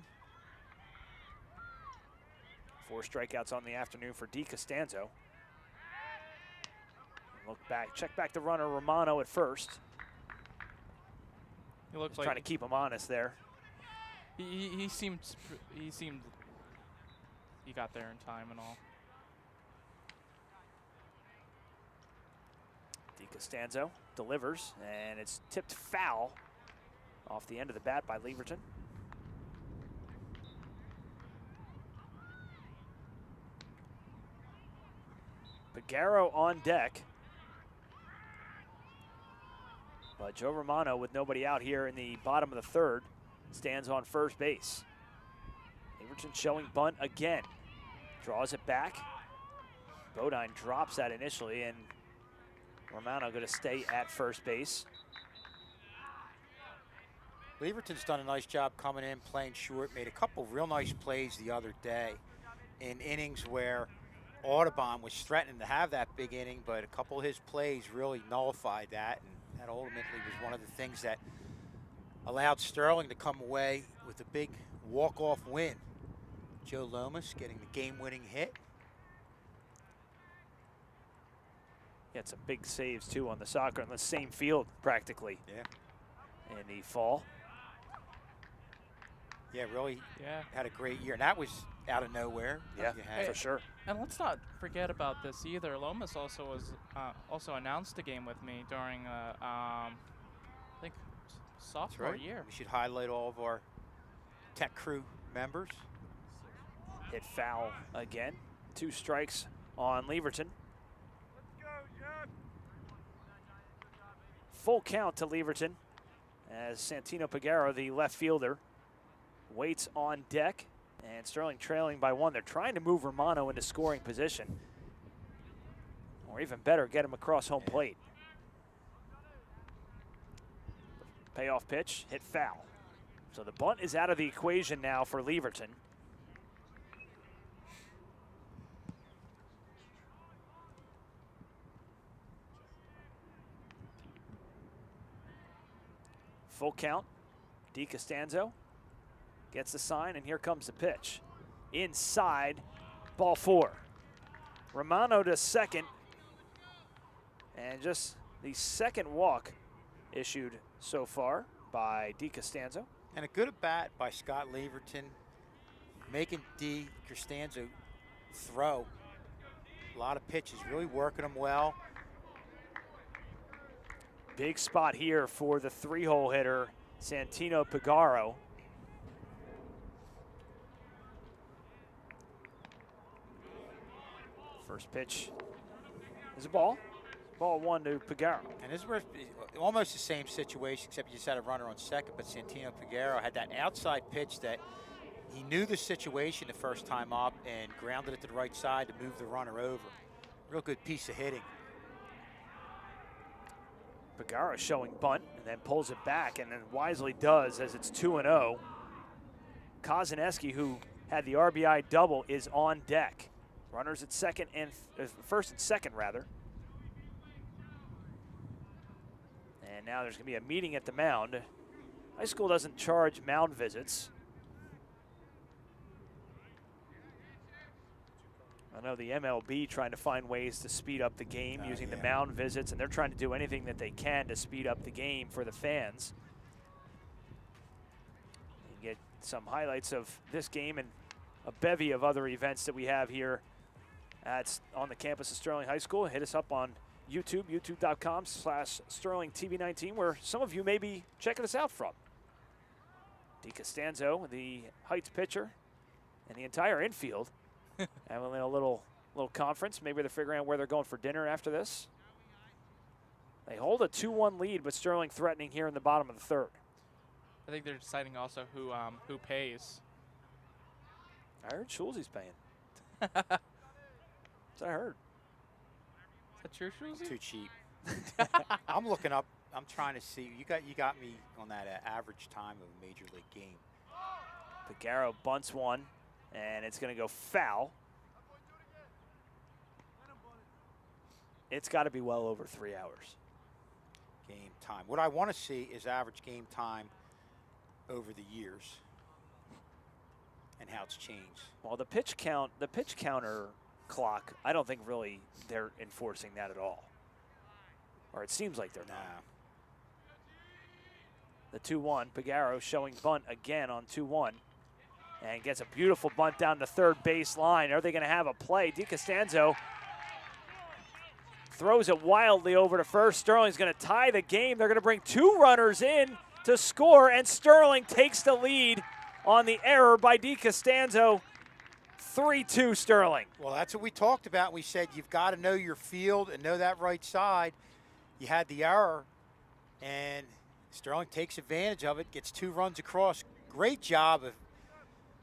4 strikeouts on the afternoon for DiCostanzo. Look back, check back the runner, Romano at first. He looks Just like trying to keep him honest there. he seemed he got there in time and all. DiCostanzo delivers, and it's tipped foul off the end of the bat by Leverton. Pagaro on deck. But Joe Romano, with nobody out here in the bottom of the third, stands on first base. Leverton showing bunt again. Draws it back. Bodine drops that initially, and Romano going to stay at first base. Leverton's done a nice job coming in, playing short, made a couple real nice plays the other day in innings where Audubon was threatening to have that big inning, but a couple of his plays really nullified that, and that ultimately was one of the things that allowed Sterling to come away with a big walk-off win. Joe Lomas getting the game-winning hit. He had some big saves, too, on the soccer on the same field, practically. Yeah. In the fall. Yeah, really had a great year. And that was out of nowhere. Yeah, for sure. And let's not forget about this either. Lomas also was also announced a game with me during I think sophomore year. We should highlight all of our tech crew members. Hit foul again. 2 strikes on Leverton. Full count to Leverton as Santino Pagaro, the left fielder, waits on deck, and Sterling trailing by 1. They're trying to move Romano into scoring position, or even better, get him across home plate. Payoff pitch, hit foul. So the bunt is out of the equation now for Leverton. Full count. DiCostanzo gets the sign, and here comes the pitch. Inside, ball 4. Romano to second, and just the second walk issued so far by DiCostanzo. And a good at bat by Scott Leverton, making DiCostanzo throw. A lot of pitches, really working them well. Big spot here for the 3-hole hitter, Santino Pagaro. First pitch is a ball. Ball 1 to Pagaro. And this was almost the same situation, except you just had a runner on second, but Santino Pagaro had that outside pitch that he knew the situation the first time up and grounded it to the right side to move the runner over. Real good piece of hitting. Pagaro showing bunt and then pulls it back, and then wisely does as it's 2-0. Kozaneski, who had the RBI double, is on deck. Runners at second and first and second rather. And now there's going to be a meeting at the mound. High school doesn't charge mound visits. I know the MLB trying to find ways to speed up the game using the mound visits, and they're trying to do anything that they can to speed up the game for the fans. You get some highlights of this game and a bevy of other events that we have here on the campus of Sterling High School. Hit us up on YouTube, youtube.com/SterlingTV19, where some of you may be checking us out from. DiCostanzo, the Heights pitcher, and the entire infield having a little conference. Maybe they're figuring out where they're going for dinner after this. They hold a 2-1 lead, but Sterling threatening here in the bottom of the third. I think they're deciding also who pays. I heard Schulze's paying. That's what I heard. Is that true, Schulze? Too cheap. I'm looking up. I'm trying to see. You got me on that average time of a major league game. Pagaro bunts one, and it's going to go foul. It's got to be well over 3 hours. Game time. What I want to see is average game time over the years and how it's changed. Well, the pitch counter clock, I don't think really they're enforcing that at all. Or it seems like they're not. The 2-1, Pagaro showing bunt again on 2-1. And gets a beautiful bunt down the third base line. Are they going to have a play? DiCostanzo throws it wildly over to first. Sterling's going to tie the game. They're going to bring 2 runners in to score, and Sterling takes the lead on the error by DiCostanzo. 3-2 Sterling. Well, that's what we talked about. We said you've got to know your field and know that right side. You had the error, and Sterling takes advantage of it, gets 2 runs across. Great job of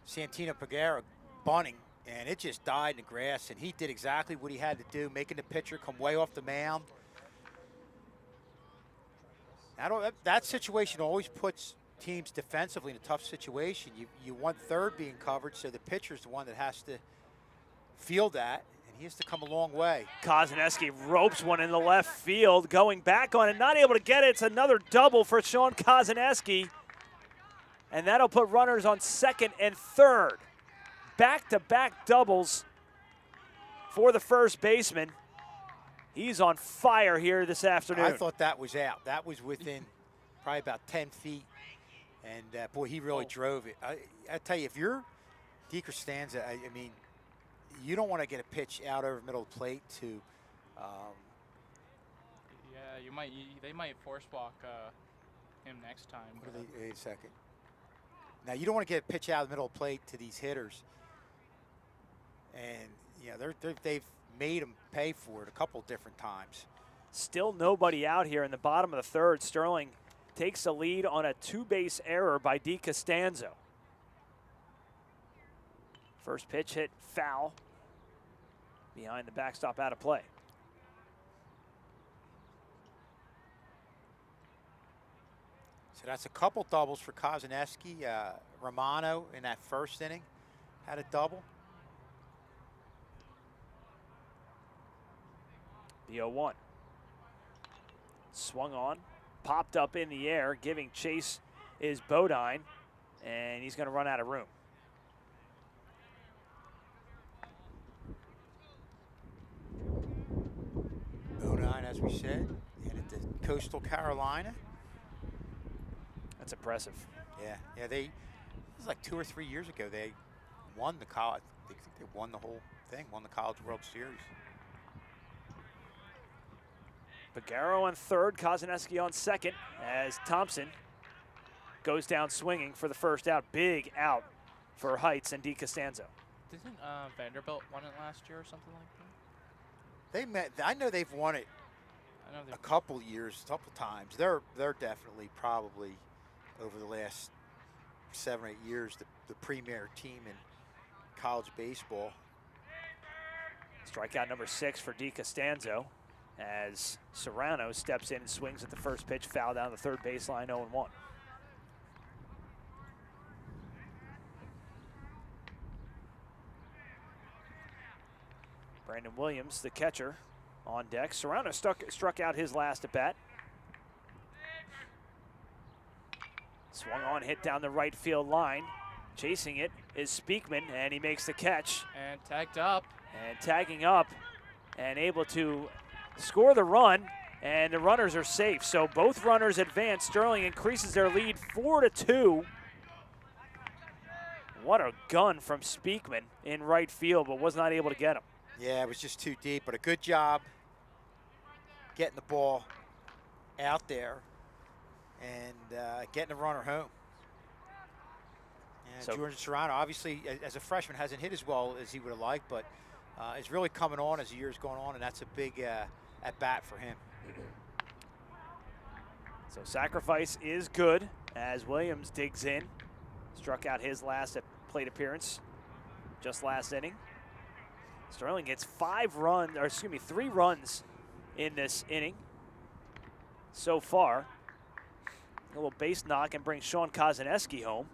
Santino Pagaro bunting, and it just died in the grass, and he did exactly what he had to do, making the pitcher come way off the mound. That situation always puts teams defensively in a tough situation. You want third being covered, so the pitcher's the one that has to field that, and he has to come a long way. Kozaneski ropes one in the left field, going back on it, not able to get it. It's another double for Sean Kozaneski, and that'll put runners on second and third. Back-to-back doubles for the first baseman. He's on fire here this afternoon. I thought that was out. That was within probably about 10 feet. And, boy, he really drove it. I tell you, if you're DiCostanzo, I mean, you don't want to get a pitch out over middle of the plate to Yeah, they might force walk him next time. Wait a second. Now, you don't want to get a pitch out of the middle of the plate to these hitters. And, you know, they've made them pay for it a couple different times. Still nobody out here in the bottom of the third. Sterling takes the lead on a 2-base error by DiCostanzo. First pitch hit foul behind the backstop, out of play. So that's a couple doubles for Kozaneski. Romano in that first inning had a double. The 0-1. Swung on, popped up in the air, giving chase is Bodine, and he's going to run out of room. Bodine, as we said, headed to Coastal Carolina. That's impressive. Yeah, it was like 2 or 3 years ago they won the college. I think they won the whole thing, won the College World Series. Pagaro on third, Kozaneski on second, as Thompson goes down swinging for the first out. Big out for Heights and DiCostanzo. Didn't Vanderbilt won it last year or something like that? I know they've won it a couple years, a couple times. They're definitely probably over the last 7 or 8 years the premier team in college baseball. Strikeout number 6 for DiCostanzo, as Serrano steps in and swings at the first pitch, foul down the third baseline, 0-1. Brandon Williams, the catcher, on deck. Serrano struck out his last at bat. Swung on, hit down the right field line. Chasing it is Speakman, and he makes the catch. And tagged up. And tagging up, and able to score the run, and the runners are safe. So both runners advance. Sterling increases their lead 4-2. What a gun from Speakman in right field, but was not able to get him. Yeah, it was just too deep, but a good job getting the ball out there and getting the runner home. And So- Jordan Serrano, obviously, as a freshman, hasn't hit as well as he would have liked, but is really coming on as the year's going on, and that's a big at-bat for him. So sacrifice is good as Williams digs in. Struck out his last plate appearance just last inning. Sterling gets 3 runs in this inning so far. A little base knock and brings Sean Kozaneski home.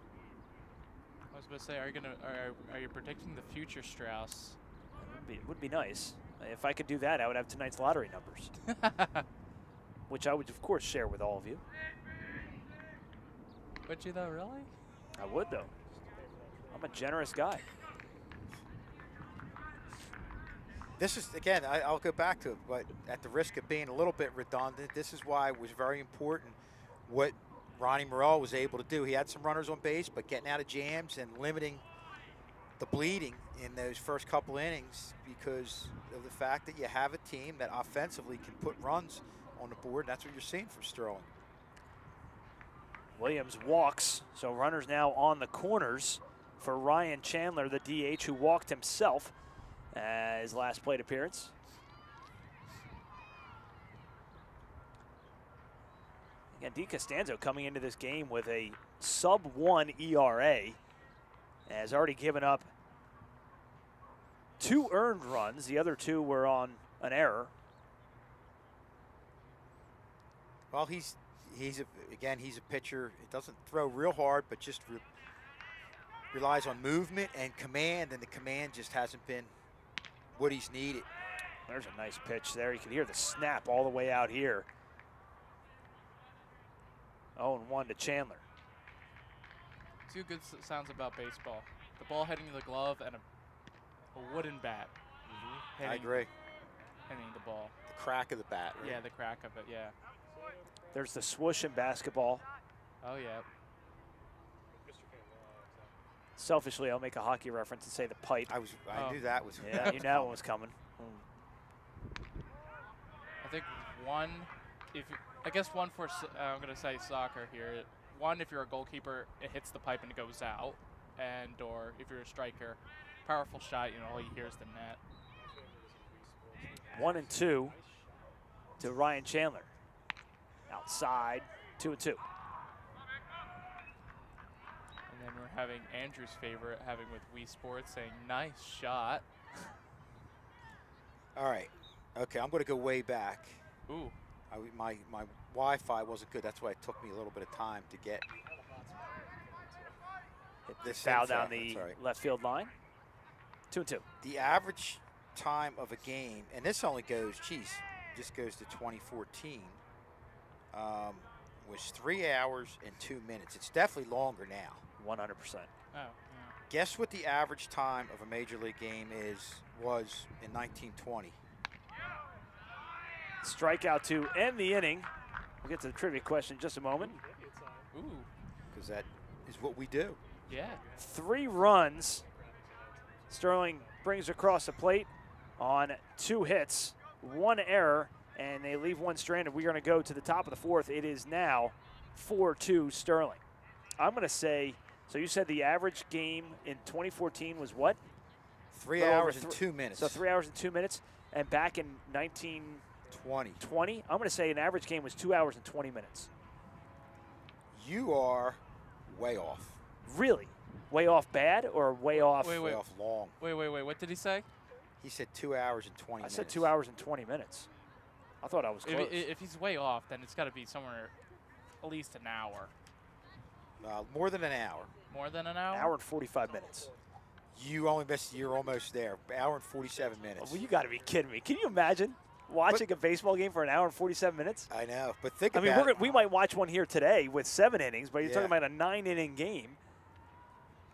I was about to say, are you predicting the future Strauss? It would be nice. If I could do that, I would have tonight's lottery numbers, which I would, of course, share with all of you. Would you though, really? I would, though. I'm a generous guy. This is, again, I'll go back to it, but at the risk of being a little bit redundant, this is why it was very important what Ronnie Morel was able to do. He had some runners on base, but getting out of jams and limiting the bleeding in those first couple innings because of the fact that you have a team that offensively can put runs on the board. That's what you're seeing from Sterling. Williams walks, so runners now on the corners for Ryan Chandler, the DH, who walked himself his last plate appearance. Again, DiCostanzo coming into this game with a sub-1 ERA, has already given up 2 earned runs. The other 2 were on an error. Well, he's a pitcher. It doesn't throw real hard, but just relies on movement and command, and the command just hasn't been what he's needed. There's a nice pitch there. You can hear the snap all the way out here. 0-1 to Chandler. Two good sounds about baseball: the ball hitting the glove and a wooden bat. I agree. Hitting the ball. The crack of the bat. Right? Yeah, the crack of it. Yeah. There's the swoosh in basketball. Oh yeah. Selfishly, I'll make a hockey reference and say the pipe. I knew that was. Yeah, you knew that one was coming. I think one, I guess one for, I'm going to say soccer here. One, if you're a goalkeeper, it hits the pipe and it goes out. Or if you're a striker, powerful shot, all you hear is the net. 1-2 to Ryan Chandler. Outside, 2-2. And then we're having Andrew's favorite, having with Wii Sports, saying, nice shot. All right. Okay, I'm going to go way back. Ooh. My Wi-Fi wasn't good. That's why it took me a little bit of time to get this Foul info. down the left field line. 2-2. The average time of a game, and this only goes, just goes to 2014, was 3 hours and 2 minutes. It's definitely longer now. 100%. Oh, yeah. Guess what the average time of a major league game was in 1920? Strikeout to end the inning. We'll get to the trivia question in just a moment. Ooh. Because that is what we do. Yeah. 3 runs. Sterling brings across the plate on 2 hits, 1 error, and they leave 1 stranded. We're going to go to the top of the 4th. It is now 4-2 Sterling. I'm going to say, so you said the average game in 2014 was what? 3 hours and 2 minutes. So 3 hours and 2 minutes. And back in 1920, I'm going to say an average game was 2 hours and 20 minutes. You are way off. Really? Way off bad or way off? Way off long. Wait. What did he say? He said 2 hours and 20 minutes. I said 2 hours and 20 minutes. I thought I was close. If he's way off, then it's got to be somewhere at least an hour. More than an hour. More than an hour? Hour and 45 minutes. You only missed. You're almost there. Hour and 47 minutes. Well, you got to be kidding me. Can you imagine watching a baseball game for an hour and 47 minutes? I know, but think about it. We might watch one here today with 7 innings, but you're Yeah. talking about a 9-inning game.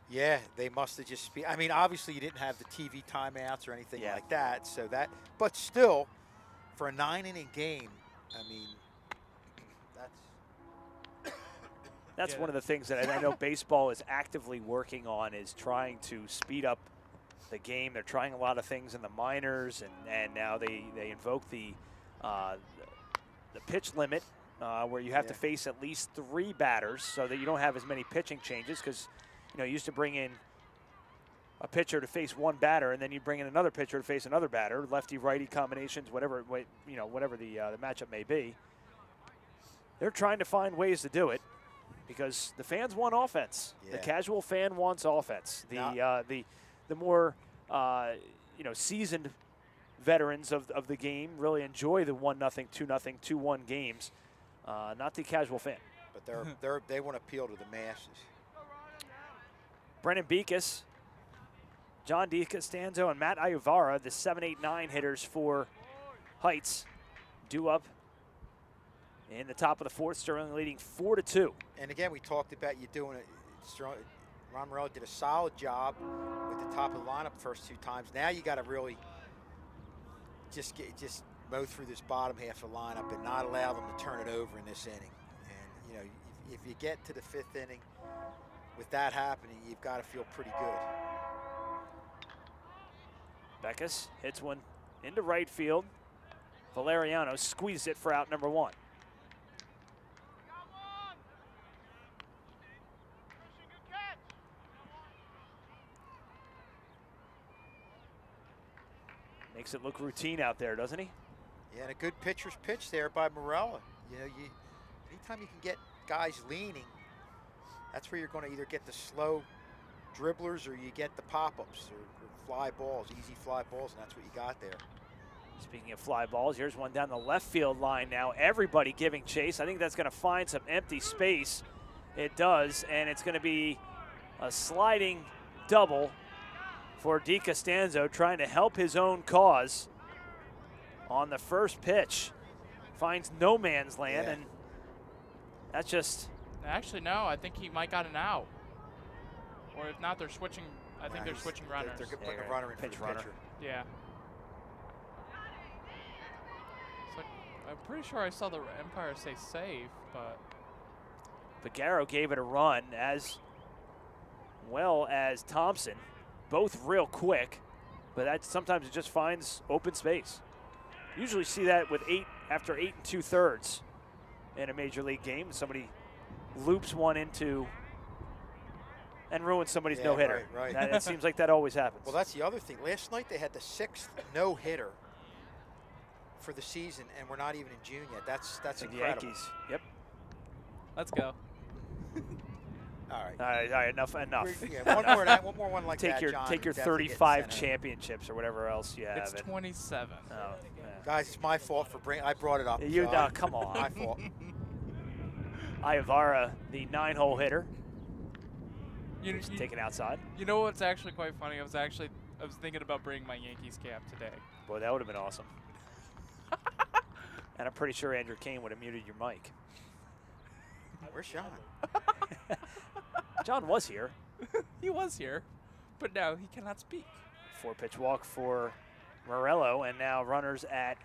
Yeah, they must have just. I mean, obviously you didn't have the TV timeouts or anything like that. So that, but still, for a 9-inning game, I mean, That's one of the things that I know baseball is actively working on, is trying to speed up the game. They're trying a lot of things in the minors, and now they invoke the the pitch limit, where you have to face at least 3 batters so that you don't have as many pitching changes, because you used to bring in a pitcher to face 1 batter, and then you bring in another pitcher to face another batter, lefty-righty combinations, whatever whatever the matchup may be. They're trying to find ways to do it because the fans want offense. Yeah. The casual fan wants offense. The more seasoned veterans of the game really enjoy the 1-0, 2-0, 2-1 games, not the casual fan. But they want to appeal to the masses. Brennan Beekes, John DiCostanzo, and Matt Ayuvara, the 7, 8, 9 hitters for Heights, due up in the top of the 4th. Sterling leading 4-2. And again, we talked about you doing it. Ron Morello did a solid job with the top of the lineup first 2 times. Now you got to really just mow through this bottom half of the lineup and not allow them to turn it over in this inning. And if you get to the 5th inning with that happening, you've got to feel pretty good. Beckes hits one into right field. Valeriano squeezes it for out number 1. Makes it look routine out there, doesn't he? Yeah, and a good pitcher's pitch there by Morella. Anytime you can get guys leaning, that's where you're going to either get the slow dribblers or you get the pop-ups or fly balls, easy fly balls, and that's what you got there. Speaking of fly balls, here's one down the left field line now. Everybody giving chase. I think that's going to find some empty space. It does, and it's going to be a sliding double for DiCostanzo, trying to help his own cause on the first pitch. Finds no man's land, and that's just... Actually, no, I think he might got an out. Or if not, they're switching. I think they're switching runners. They're putting a runner in pitch for the runner. pitcher. Yeah. So I'm pretty sure I saw the umpire say save, but... Pagaro gave it a run, as well as Thompson. Both real quick, but that sometimes it just finds open space. Usually see that with after 8 2/3 in a major league game. Somebody loops one into and ruins somebody's no-hitter. Right. It seems like that always happens. Well, that's the other thing. Last night they had the 6th no-hitter for the season, and we're not even in June yet. That's the incredible. Yankees. Yep. Let's go. All right. All right. Enough. One more like take that, your John. take your We're definitely 35 getting sent home. championships or whatever else you have. It's 27. Oh, yeah. Guys, it's my fault for I brought it up. Come on. My fault. Ayavara, the 9-hole hitter, You taken outside. You know what's actually quite funny? I was thinking about bringing my Yankees cap today. Boy, that would have been awesome. And I'm pretty sure Andrew Kane would have muted your mic. Where's Sean? John was here. He was here, but now he cannot speak. 4-pitch walk for Morello, and now runners at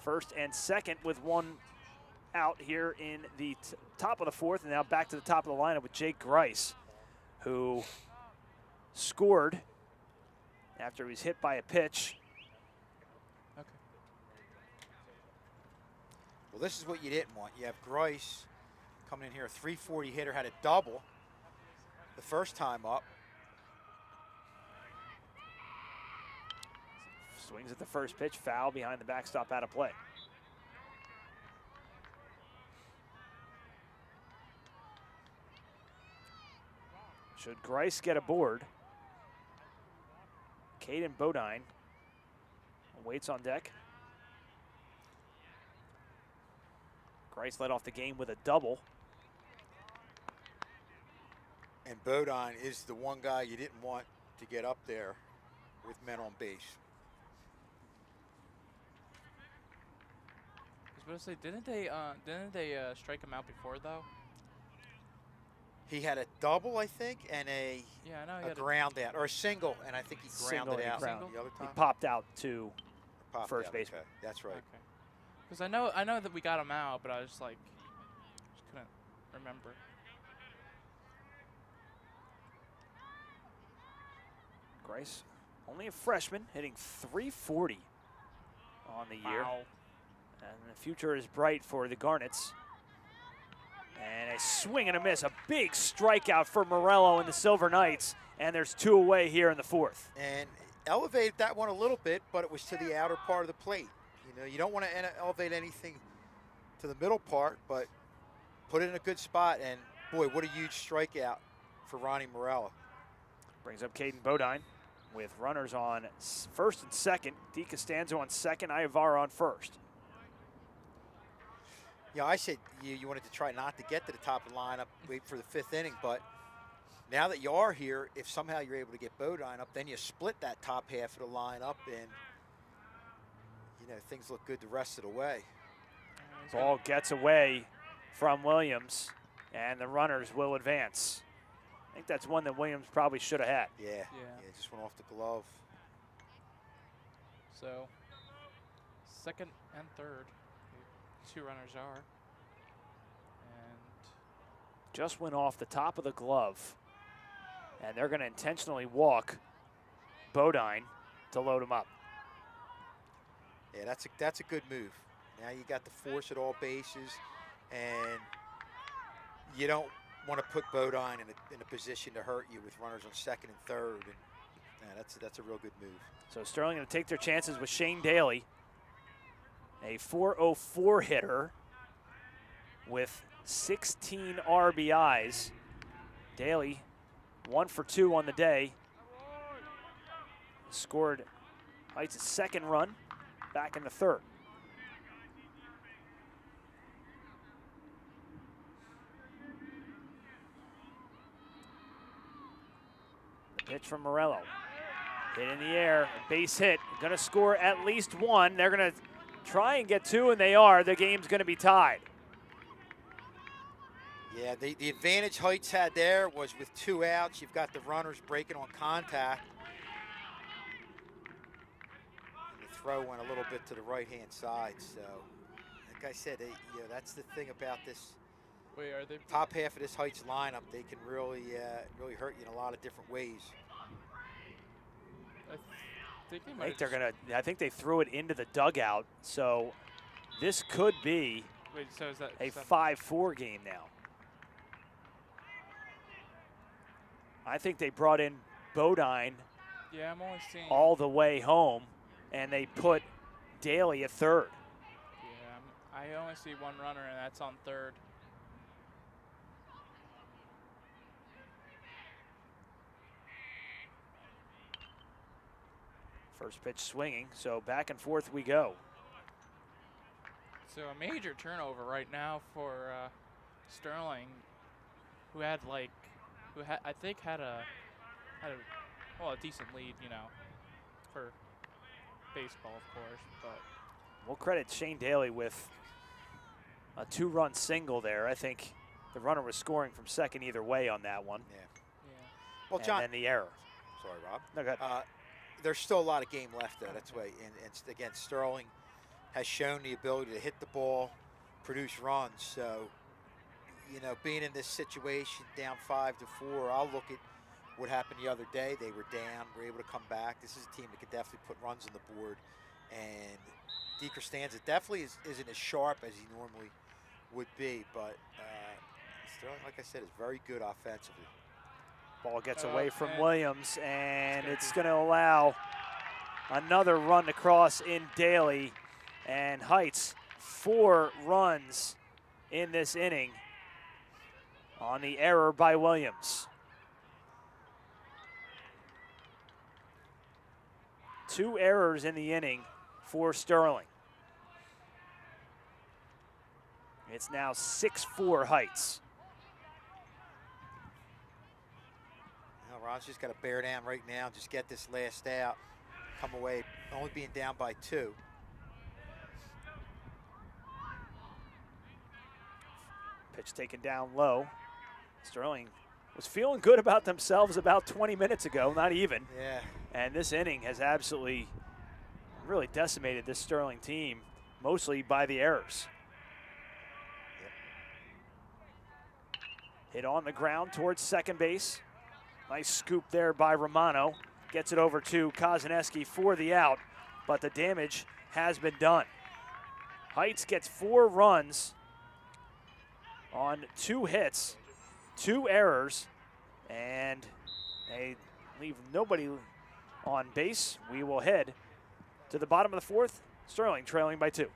first and second with 1 out here in the top of the 4th, and now back to the top of the lineup with Jake Grice, who scored after he was hit by a pitch. Okay. Well, this is what you didn't want. You have Grice coming in here, a 340 hitter, had a double the first time up. Swings at the first pitch, foul behind the backstop, out of play. Should Grice get aboard, Caden Bodine waits on deck. Grice led off the game with a double. And Bodine is the one guy you didn't want to get up there with men on base. I was about to say, didn't they strike him out before though? He had a double, I think, and a ground out, or a single, and I think he grounded out the other He time. popped out to Popped first out, baseman. okay. That's right. Okay. Because I know that we got him out, but I was just like, just couldn't remember. Grice, only a freshman, hitting .340 on the year. Wow. And the future is bright for the Garnets. And a swing and a miss, a big strikeout for Morello and the Silver Knights. And there's 2 away here in the 4th. And elevated that one a little bit, but it was to the outer part of the plate. You know, you don't want to elevate anything to the middle part, but put it in a good spot. And boy, what a huge strikeout for Ronnie Morello. Brings up Caden Bodine with runners on first and second. DiCostanzo on second, Iavara on first. Yeah, I said you wanted to try not to get to the top of the lineup, wait for the 5th inning, but now that you are here, if somehow you're able to get Bodine up, then you split that top half of the lineup, and you know things look good the rest of the way. Ball gets away from Williams, and the runners will advance. I think that's one that Williams probably should have had. Yeah, it just went off the glove. So, second and third, 2 runners are. And just went off the top of the glove. And they're going to intentionally walk Bodine to load him up. Yeah, that's a good move. Now you got the force at all bases, and you don't want to put Bodine in a position to hurt you with runners on second and third. And yeah, that's a real good move. So Sterling going to take their chances with Shane Daly, a .404 hitter with 16 RBIs. Daly 1 for 2 on the day. Scored Heights' second run back in the 3rd. The pitch from Morello. Hit in the air, base hit. Going to score at least 1. They're going to try and get 2, and they are. The game's going to be tied. Yeah, the advantage Heights had there was with 2 outs. You've got the runners breaking on contact. And the throw went a little bit to the right-hand side. So, like I said, that's the thing about this. wait, are they Top half of this Heights lineup, they can really hurt you in a lot of different ways. I think they threw it into the dugout. So this could be a 5-4 game now. I think they brought in Bodine I'm only seeing all the way home, and they put Daly at third. Yeah, I only see 1 runner, and that's on third. First pitch swinging, so back and forth we go. So a major turnover right now for Sterling, who had I think had a decent lead, for baseball, of course, but We'll credit Shane Daly with a 2-run single there. I think the runner was scoring from second either way on that one. Yeah. yeah. Well, John. And then the error. Sorry, Rob. No, go ahead. There's still a lot of game left, though. That's why. And again, Sterling has shown the ability to hit the ball, produce runs. So, being in this situation, down 5-4, I'll look at what happened the other day. They were down, were able to come back. This is a team that could definitely put runs on the board. And DiCostanzo definitely isn't as sharp as he normally would be. But Sterling, like I said, is very good offensively. Ball gets away from Williams, and it's going to allow another run to cross in Daly. And Heights, 4 runs in this inning on the error by Williams. 2 errors in the inning for Sterling. It's now 6-4 Heights. Ron's just got to bear down right now, just get this last out, come away, only being down by 2. Pitch taken down low. Sterling was feeling good about themselves about 20 minutes ago, not even. Yeah. And this inning has absolutely really decimated this Sterling team, mostly by the errors. Yep. Hit on the ground towards second base. Nice scoop there by Romano. Gets it over to Kozaneski for the out, but the damage has been done. Heights gets 4 runs on 2 hits, 2 errors, and they leave nobody on base. We will head to the bottom of the 4th. Sterling trailing by 2.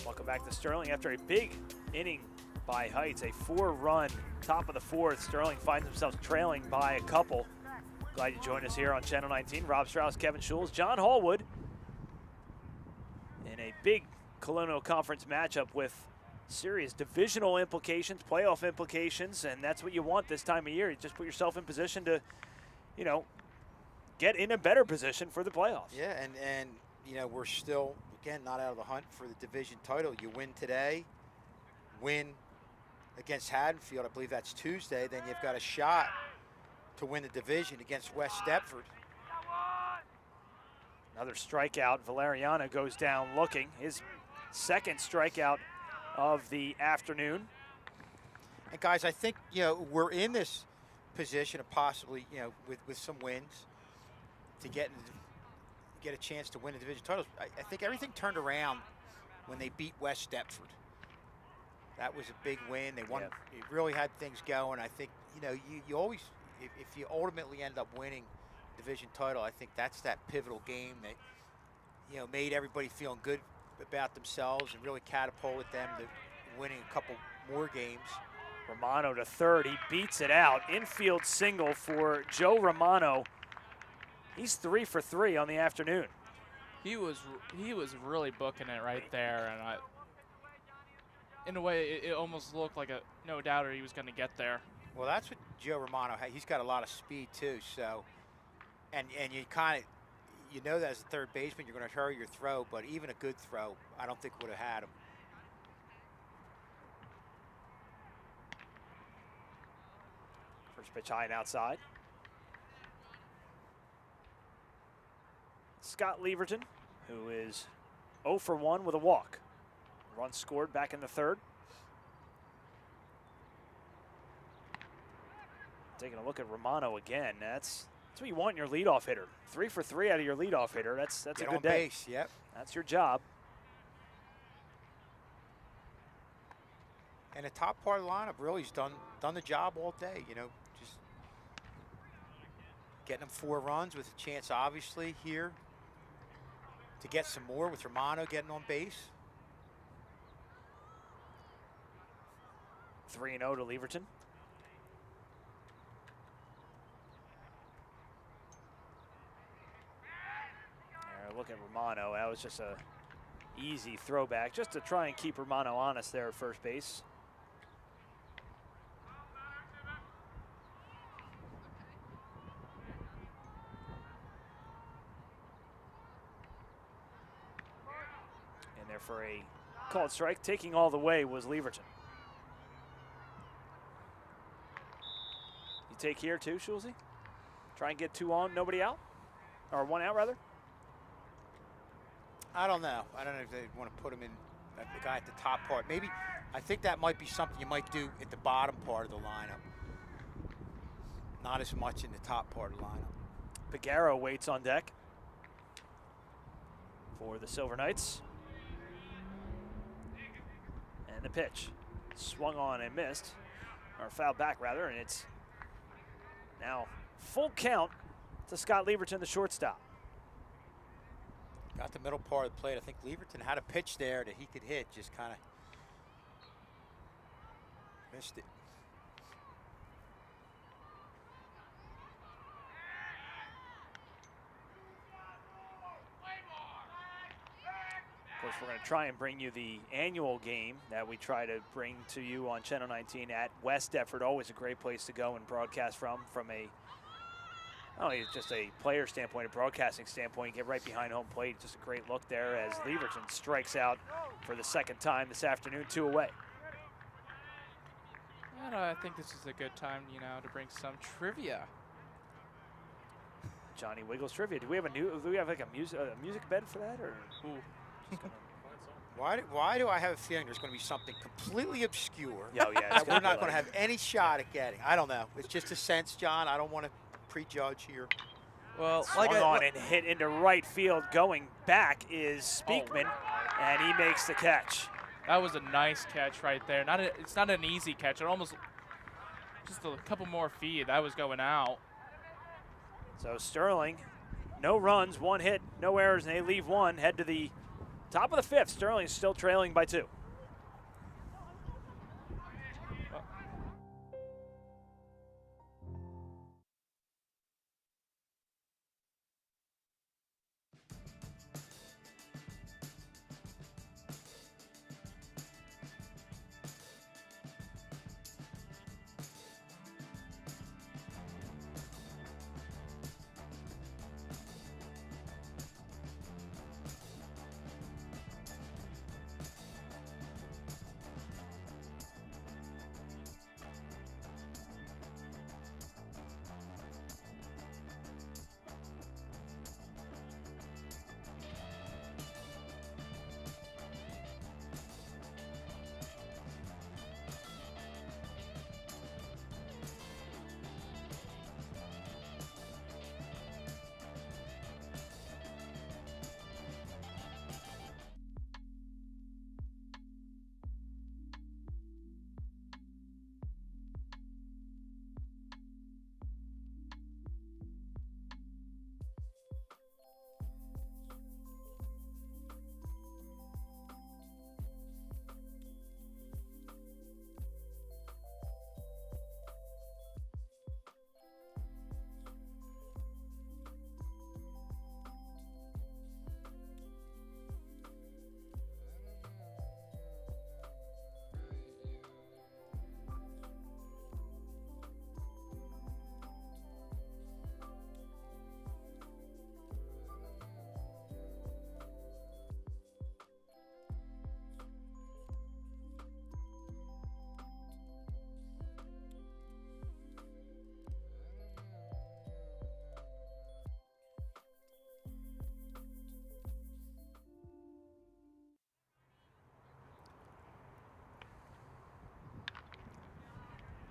Welcome back to Sterling after a big inning by Heights, a 4-run top of the 4th. Sterling finds themselves trailing by a couple. Glad you joined us here on Channel 19. Rob Strauss, Kevin Schules, John Hallwood in a big Colonial Conference matchup with serious divisional implications, playoff implications, and that's what you want this time of year. You just put yourself in position to, you know, get in a better position for the playoffs. Yeah, and you know, we're still, again, not out of the hunt for the division title. You win today, win against Haddonfield, I believe that's Tuesday, then you've got a shot to win the division against West Deptford. Another strikeout. Valeriano goes down looking. His 2nd strikeout of the afternoon. And guys, I think, you know, we're in this position of possibly, you know, with some wins to get a chance to win the division titles. I think everything turned around when they beat West Deptford. That was a big win. They won. Yeah. It really had things going. I think, you know, you always, if you ultimately end up winning division title, I think that's that pivotal game that, you know, made everybody feeling good about themselves and really catapulted them to winning a couple more games. Romano to third. He beats it out. Infield single for Joe Romano. He's 3 for 3 on the afternoon. He was really booking it right there, and in a way, it almost looked like a no-doubter he was going to get there. Well, that's what Joe Romano had. He's got a lot of speed too. So, and you kind of, you know, that as a third baseman, you're going to hurry your throw. But even a good throw, I don't think would have had him. First pitch high and outside. Scott Leverton, who is 0 for 1 with a walk. Run scored back in the 3rd. Taking a look at Romano again. That's what you want in your leadoff hitter. 3 for 3 out of your leadoff hitter. That's a good day. Base, yep. That's your job. And the top part of the lineup really has done the job all day. You know, just getting them 4 runs with a chance, obviously, here to get some more with Romano getting on base. 3-0 to Leverton. Look at Romano. That was just a easy throwback, just to try and keep Romano honest there at first base. there for a called strike. Taking all the way was Leverton. You take here too, Schulze? Try and get 2 on, nobody out? Or 1 out, rather? I don't know. I don't know if they want to put him in the guy at the top part. Maybe, I think that might be something you might do at the bottom part of the lineup. Not as much in the top part of the lineup. Pagaro waits on deck for the Silver Knights. And the pitch. Swung on and missed, or fouled back rather, and it's now full count to Scott Leverton, the shortstop. Got the middle part of the plate. I think Leverton had a pitch there that he could hit, just kind of missed it. Of course, we're going to try and bring you the annual game that we try to bring to you on Channel 19 at West Deptford. Always a great place to go and broadcast from a not only just a player standpoint, a broadcasting standpoint. Get right behind home plate. Just a great look there as Leverton strikes out for the 2nd time this afternoon, 2 away. And I think this is a good time, to bring some trivia. Johnny Wiggles trivia. Do we have like a music bed for that, or? Ooh. Why do I have a feeling there's going to be something completely obscure Yeah, that we're not going to have any shot at getting? I don't know. It's just a sense, John. I don't want to prejudge here. Well, Swung on and hit into right field. Going back is Speakman, and he makes the catch. That was a nice catch right there. It's not an easy catch. It almost just a couple more feet. That was going out. So Sterling, no runs, 1 hit, no errors, and they leave 1. Head to the top of the 5th. Sterling still trailing by 2.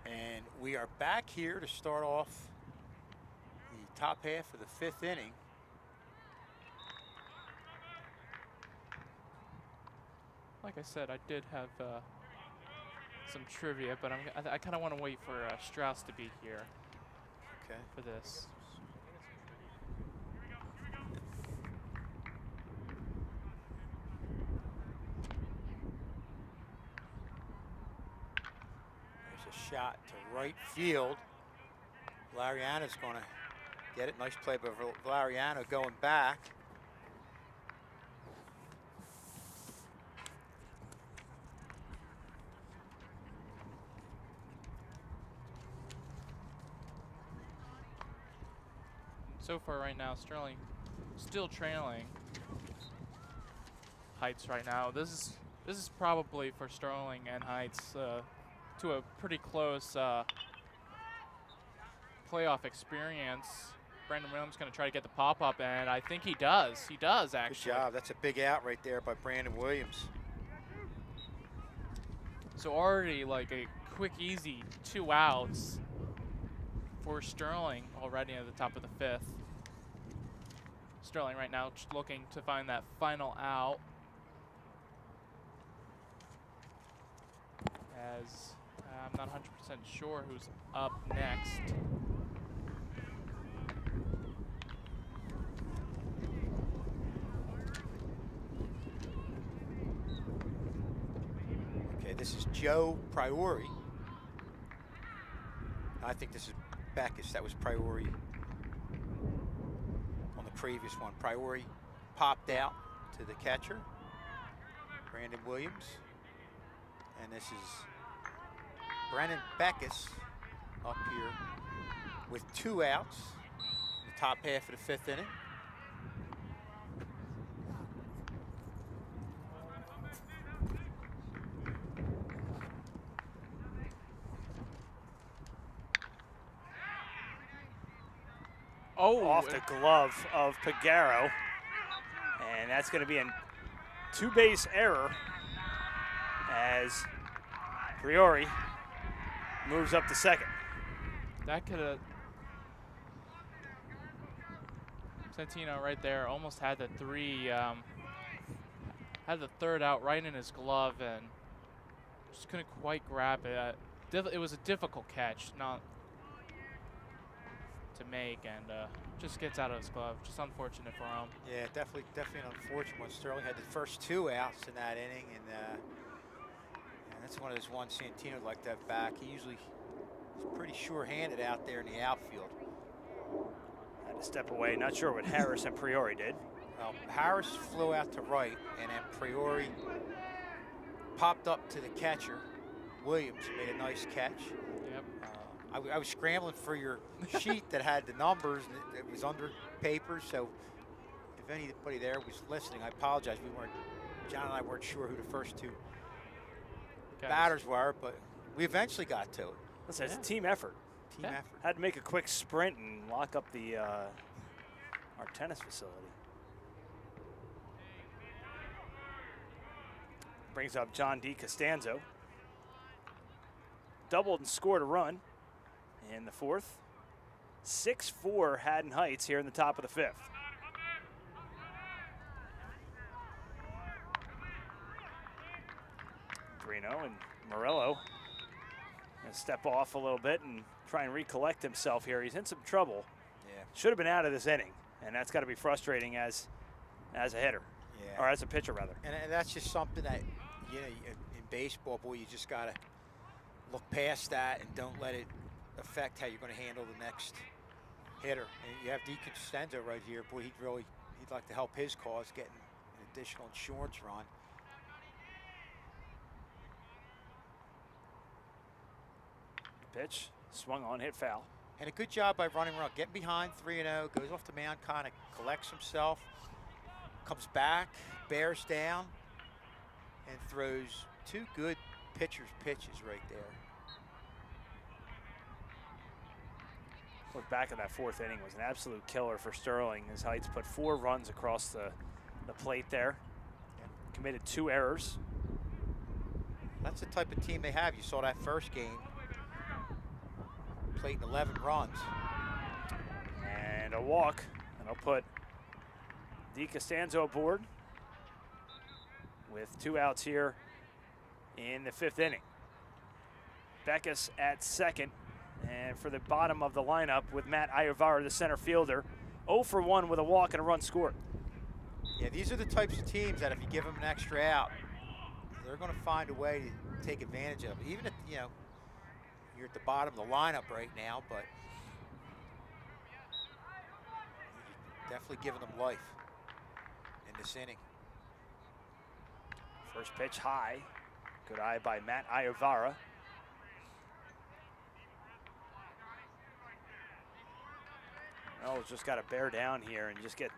And we are back here to start off the top half of the 5th inning. Like I said, I did have some trivia, but I kind of want to wait for Strauss to be here for this. There's a shot to right field. Valeriano's going to get it. Nice play by Valeriano going back. So far right now, Sterling still trailing Heights right now. This is probably for Sterling and Heights to a pretty close playoff experience. Brandon Williams going to try to get the pop-up, and I think he does. He does, actually. Good job. That's a big out right there by Brandon Williams. So already like a quick, easy 2 outs for Sterling already at the top of the 5th. Sterling right now just looking to find that final out. As I'm not 100% sure who's up next. Okay, this is Joe Priori. I think this is Backus. That was Priori on the previous one. Priori popped out to the catcher, Brandon Williams. And this is Brennan Backus up here with 2 outs in the top half of the 5th inning. Oh, off the glove of Pagaro. And that's going to be a 2-base error as Priori moves up to second. That could have... Santino right there almost had the had the 3rd out right in his glove and just couldn't quite grab it. It was a difficult catch, not to make, and just gets out of his glove. Just unfortunate for him. Yeah, definitely an unfortunate one. Sterling had the first 2 outs in that inning, and that's one of those ones Santino would like to have back. He usually is pretty sure-handed out there in the outfield. Had to step away. Not sure what Harris and Priori did. Well, Harris flew out to right, and then Priori popped up to the catcher. Williams made a nice catch. Yep. I was scrambling for your sheet that had the numbers, and it was under paper, so if anybody there was listening, I apologize. John and I weren't sure who the first 2 batters were, but we eventually got to it. Listen, it's a team effort. Team effort. Had to make a quick sprint and lock up the our tennis facility. Brings up John D. Costanzo. Doubled and scored a run in the 4th. 6-4 Haddon Heights here in the top of the 5th. Brino and Morello gonna step off a little bit and try and recollect himself here. He's in some trouble. Yeah. Should have been out of this inning, and that's got to be frustrating as a hitter, or as a pitcher rather. And that's just something that, you know, in baseball, boy, you just gotta look past that and don't let it affect how you're going to handle the next hitter. And you have Costanzo right here. Boy, he'd like to help his cause, getting an additional insurance run. Pitch, swung on, hit foul. And a good job by running around, getting behind 3-0, goes off the mound, kind of collects himself, comes back, bears down, and throws 2 good pitcher's pitches right there. Look back at that 4th inning, was an absolute killer for Sterling as Heights put 4 runs across the plate there. Committed 2 errors. That's the type of team they have. You saw that first game. Played 11 runs. And a walk, and I'll put D. Costanzo aboard with 2 outs here in the 5th inning. Backus at second, and for the bottom of the lineup with Matt Iovara, the center fielder, 0 for 1 with a walk and a run scored. Yeah, these are the types of teams that if you give them an extra out, they're going to find a way to take advantage of it. Even if, you know, you're at the bottom of the lineup right now, but you're definitely giving them life in this inning. First pitch high. Good eye by Matt Iovara. Just got to bear down here and just get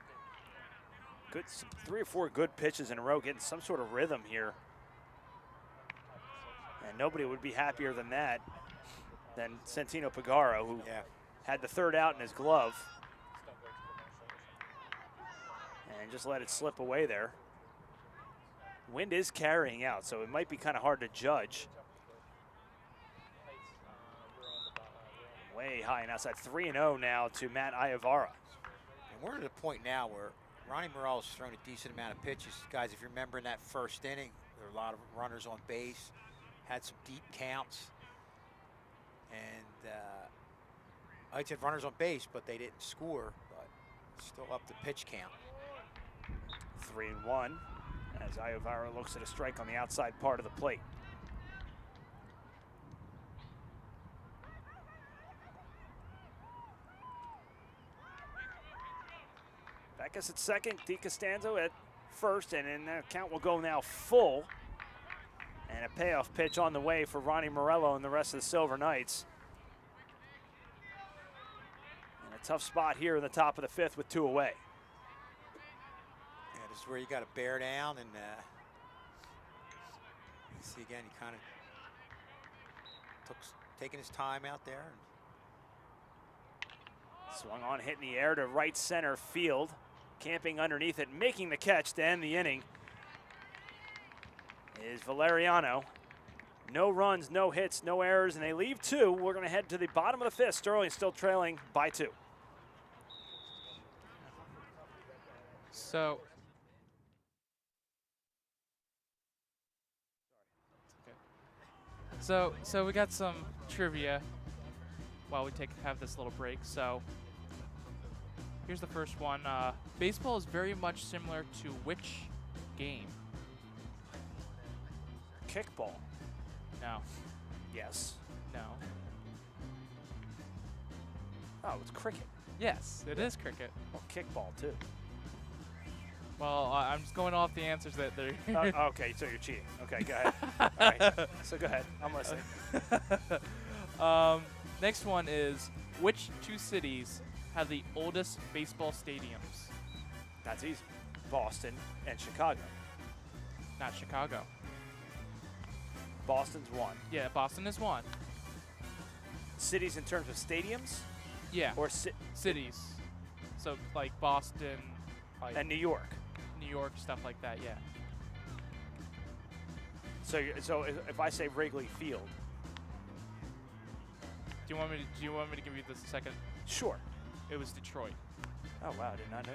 Good, 3 or 4 good pitches in a row, getting some sort of rhythm here. And nobody would be happier than that than Santino Pagaro, who had the 3rd out in his glove. And just let it slip away there. Wind is carrying out, so it might be kind of hard to judge. Way high and outside. 3-0 now to Matt Iovara. And we're at a point now where Ronnie Morello's thrown a decent amount of pitches. Guys, if you remember in that 1st inning, there were a lot of runners on base, had some deep counts. And I'd said runners on base, but they didn't score, but still up the pitch count. 3-1 as Iovara looks at a strike on the outside part of the plate. Beckus at second, DiCostanzo at first, and then that count will go now full. And a payoff pitch on the way for Ronnie Morello and the rest of the Silver Knights. And a tough spot here in the top of the 5th with 2 away. Yeah, this is where you got to bear down, and you see again, he kind of taking his time out there. Swung on, hit in the air to right center field. Camping underneath it, making the catch to end the inning is Valeriano. No runs, no hits, no errors, and they leave 2. We're going to head to the bottom of the 5th. Sterling still trailing by 2. So, so we got some trivia while we have this little break. So here's the first one. Baseball is very much similar to which game? Kickball. No. Yes. No. Oh, it's cricket. Yes, it is cricket. Well, kickball too. Well, I'm just going off the answers that they're. Okay, so you're cheating. Okay, go ahead. All right. So go ahead. I'm listening. Next one is, which 2 cities have the oldest baseball stadiums? That's easy. Boston and Chicago. Not Chicago. Boston's 1. Yeah, Boston is 1. Cities in terms of stadiums? Yeah. Or cities. So like Boston, like and New York. New York, stuff like that. Yeah. So if I say Wrigley Field. Do you want me to give you the second? Sure. It was Detroit. Oh wow, I did not know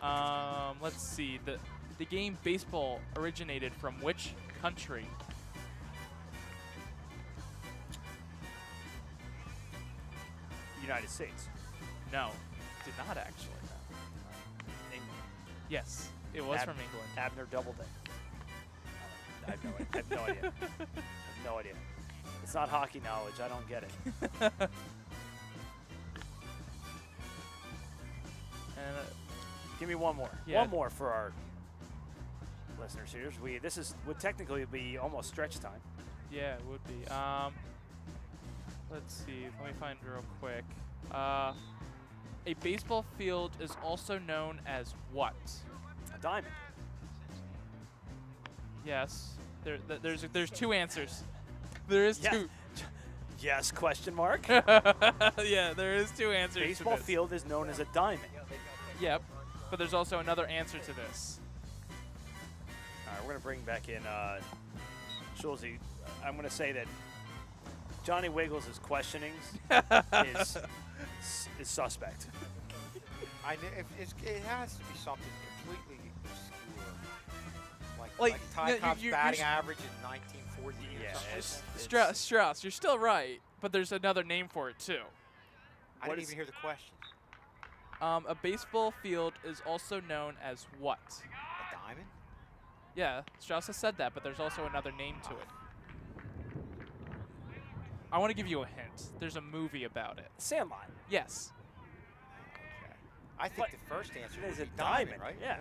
that. Let's see. The game baseball originated from which country? United States. No, did not actually. England. Yes, it was from England. Abner Doubleday. I have no idea. I have no idea. I have no idea. It's not hockey knowledge. I don't get it. And give me one more. Yeah. One more for our listeners here. This would technically be almost stretch time. Yeah, it would be. Let's see. Let me find it real quick. A baseball field is also known as what? A diamond. Yes. There's 2 answers. There is 2. Yes, question mark. Yeah, there is 2 answers. Baseball field is known as a diamond. Yep. But there's also another answer to this. All right, we're going to bring back in Schulze. I'm going to say that Johnny Wiggles' questionings is suspect. It has to be something completely obscure. Like, Like Ty no, Cobb's you're batting average in 1940 Yeah, or something. Strauss, you're still right, but there's another name for it too. I didn't even hear the question. A baseball field is also known as what? A diamond? Yeah, Strauss has said that, but there's also another name to it. I want to give you a hint. There's a movie about it. Sandlot. Yes. Okay. I think the first answer Is is a a diamond, right? Yeah.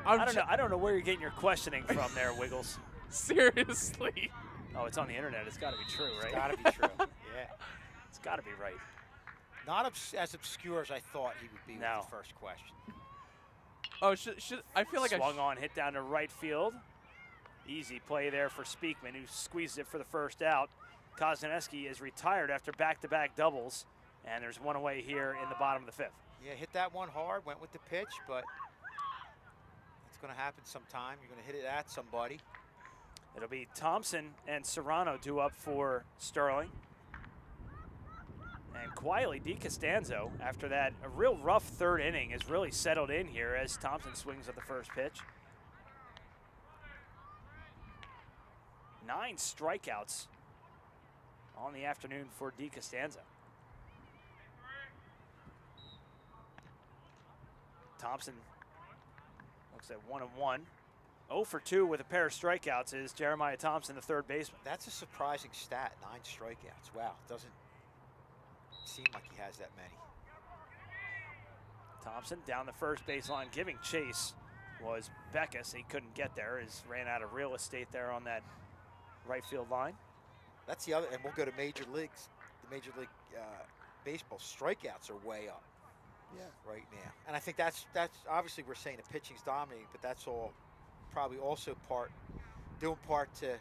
I'm I don't know. I don't know where you're getting your questioning from there, Wiggles. Seriously. Oh, it's on the internet. It's got to be true, right? It's got to be true. Yeah. It's got to be right. Not as obscure as I thought he would be No. with the first question. Oh, I feel like Swung on, hit down to right field. Easy play there for Speakman, who squeezes it for the first out. Koznaneski is retired after back-to-back doubles, and there's one away here in the bottom of the 5th. Yeah, hit that one hard, went with the pitch, but it's going to happen sometime. You're going to hit it at somebody. It'll be Thompson and Serrano due up for Sterling. And quietly, DiCostanzo, after that a real rough third inning, has really settled in here as Thompson swings at the first pitch. 9 strikeouts on the afternoon for DiCostanzo. Thompson looks at 1-1. 0 for 2 with a pair of strikeouts is Jeremiah Thompson, the third baseman. That's a surprising stat, 9 strikeouts. Wow, doesn't seem like he has that many. Thompson down the first baseline, giving chase was Beckus. He couldn't get there, ran out of real estate there on that right field line. That's the other, and we'll go to major leagues. The Major League Baseball strikeouts are way up. Yeah. Right now, and I think that's obviously we're saying the pitching's dominating, but that's all probably also due in part to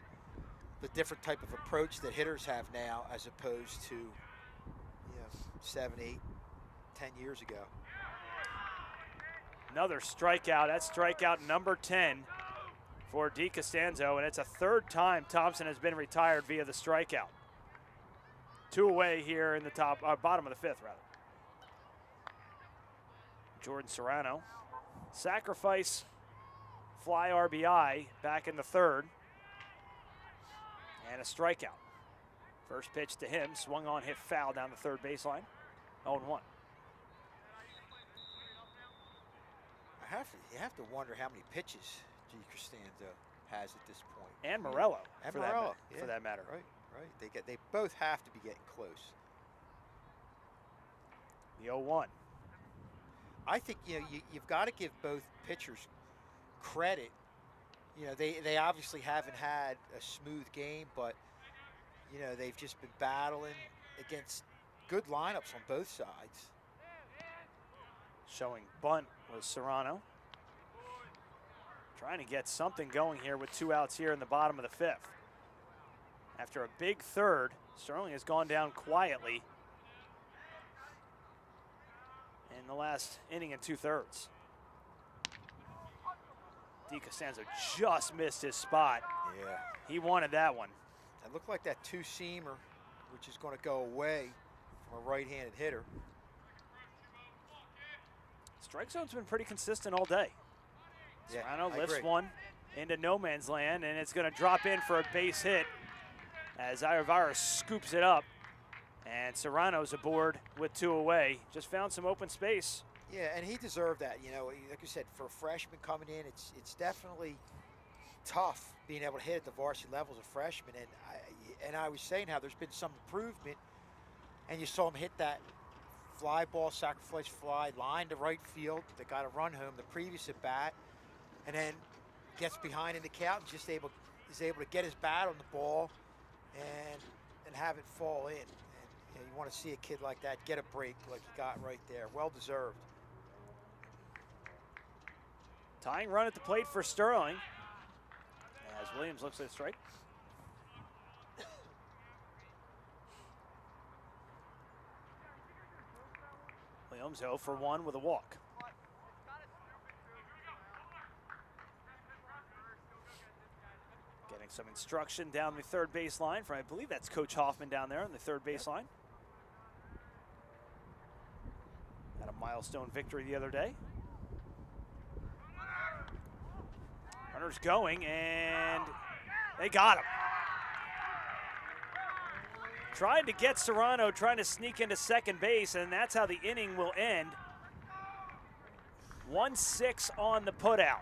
the different type of approach that hitters have now as opposed to 7, 8, 10 years ago. Another strikeout. That's strikeout number 10 for DiCostanzo, and it's a third time Thompson has been retired via the strikeout. 2 away here in the bottom of the 5th, rather. Jordan Serrano, sacrifice fly RBI back in the 3rd, and a strikeout. First pitch to him, swung on, hit foul down the 3rd baseline, 0-1. You have to wonder how many pitches DiCostanzo has at this point. And Morello, And for that matter. Right. They both have to be getting close. The 0-1. I think you've got to give both pitchers credit. They obviously haven't had a smooth game, but they've just been battling against good lineups on both sides. Showing bunt was Serrano. Trying to get something going here with 2 outs here in the bottom of the 5th. After a big 3rd, Sterling has gone down quietly in the last inning and 2/3. DiCostanzo just missed his spot. Yeah. He wanted that one. It looked like that 2-seamer, which is going to go away from a right-handed hitter. Strike zone's been pretty consistent all day. Yeah, Serrano I lifts agree. one into no man's land, and it's going to drop in for a base hit as Ayavara scoops it up. And Serrano's aboard with 2 away. Just found some open space. Yeah, and he deserved that. Like you said, for a freshman coming in, it's definitely tough being able to hit at the varsity level as a freshman. And I was saying how there's been some improvement, and you saw him hit that fly ball, sacrifice fly, line to right field that got a run home the previous at bat, and then gets behind in the count and is able to get his bat on the ball and have it fall in. And you want to see a kid like that get a break like he got right there. Well deserved. Tying run at the plate for Sterling as Williams looks at a strike. Williams 0 for 1 with a walk. Getting some instruction down the 3rd baseline from, I believe that's Coach Hoffman down there on the 3rd baseline. Had a milestone victory the other day. Runner's going, and they got him. Trying to get Serrano, trying to sneak into second base, and that's how the inning will end. 1-6 on the putout.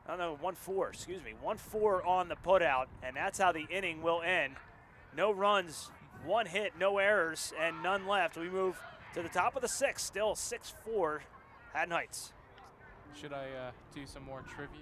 Oh no, 1-4, excuse me. 1-4 on the putout, and that's how the inning will end. No runs, 1 hit, no errors, and none left. We move to the top of the 6th, still 6-4, Haddon Heights. Should I do some more trivia?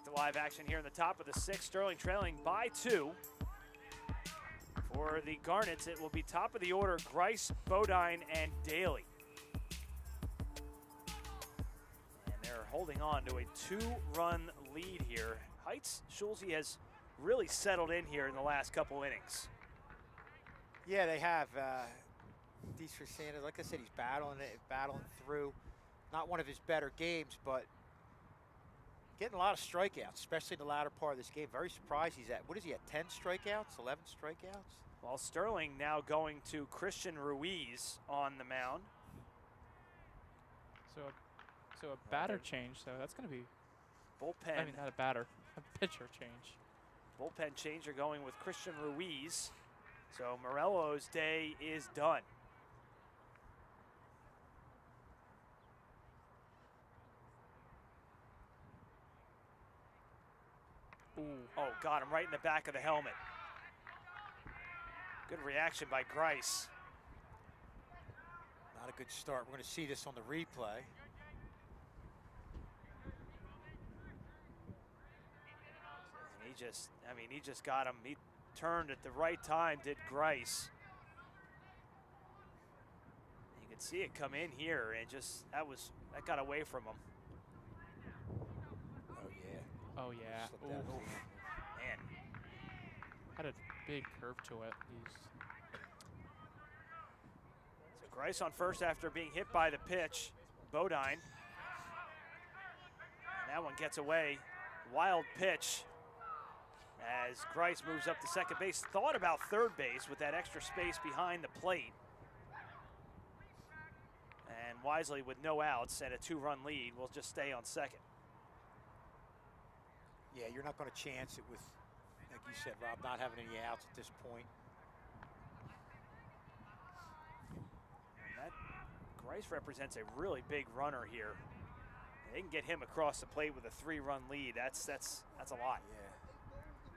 to live action here in the top of the 6th. Sterling trailing by 2. For the Garnets, it will be top of the order, Grice, Bodine, and Daly. And they're holding on to a 2-run lead here. Heights, Schulze has really settled in here in the last couple innings. Yeah, they have. Sanders, like I said, he's battling through. Not one of his better games, but getting a lot of strikeouts, especially in the latter part of this game. Very surprised he's at, what is he at, 10 strikeouts, 11 strikeouts? Well, Sterling now going to Christian Ruiz on the mound. So a batter change, so that's going to be, Bullpen. I mean, not a batter, a pitcher change. Bullpen changer going with Christian Ruiz. So Morello's day is done. Ooh. Oh, got him right in the back of the helmet. Good reaction by Grice. Not a good start. We're going to see this on the replay. He just got him. He turned at the right time, did Grice. You could see it come in here, and that got away from him. Oh, yeah. Oh, yeah. Slipped out of his Ooh. hand. Man, Had a big curve to it. so Grice on first after being hit by the pitch. Bodine. And that one gets away. Wild pitch as Grice moves up to second base. Thought about third base with that extra space behind the plate. And wisely, with no outs and a 2-run lead, will just stay on second. Yeah, you're not going to chance it with, like you said, Rob, not having any outs at this point. And that Grice represents a really big runner here. They can get him across the plate with a 3-run lead. That's a lot. Yeah.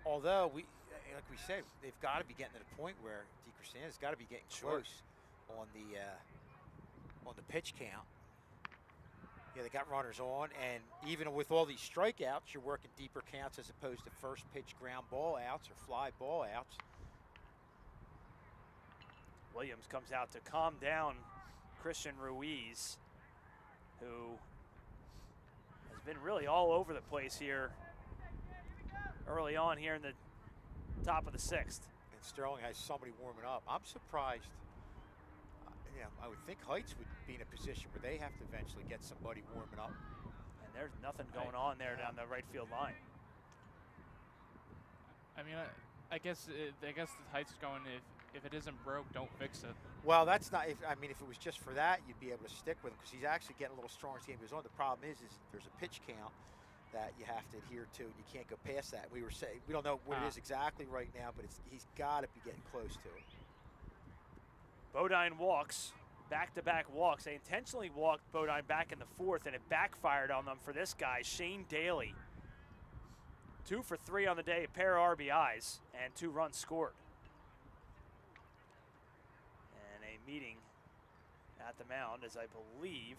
Although like we said, they've got to be getting to the point where DeCristan's got to be getting close on the pitch count. Yeah, they got runners on, and even with all these strikeouts, you're working deeper counts as opposed to first pitch ground ball outs or fly ball outs. Williams comes out to calm down Christian Ruiz, who has been really all over the place here early on here in the top of the 6th. And Sterling has somebody warming up. I'm surprised. I would think Heights would be in a position where they have to eventually get somebody warming up. And there's nothing going on there down the right field line. I mean, I guess the Heights is going, if it isn't broke, don't fix it. Well, that's not. If it was just for that, you'd be able to stick with him because he's actually getting a little stronger as the game goes on. The problem is there's a pitch count that you have to adhere to, and you can't go past that. We were saying we don't know what it is exactly right now, but he's got to be getting close to it. Bodine walks, back-to-back walks. They intentionally walked Bodine back in the 4th, and it backfired on them for this guy, Shane Daly. 2 for 3 on the day, a pair of RBIs, and 2 runs scored. And a meeting at the mound, as I believe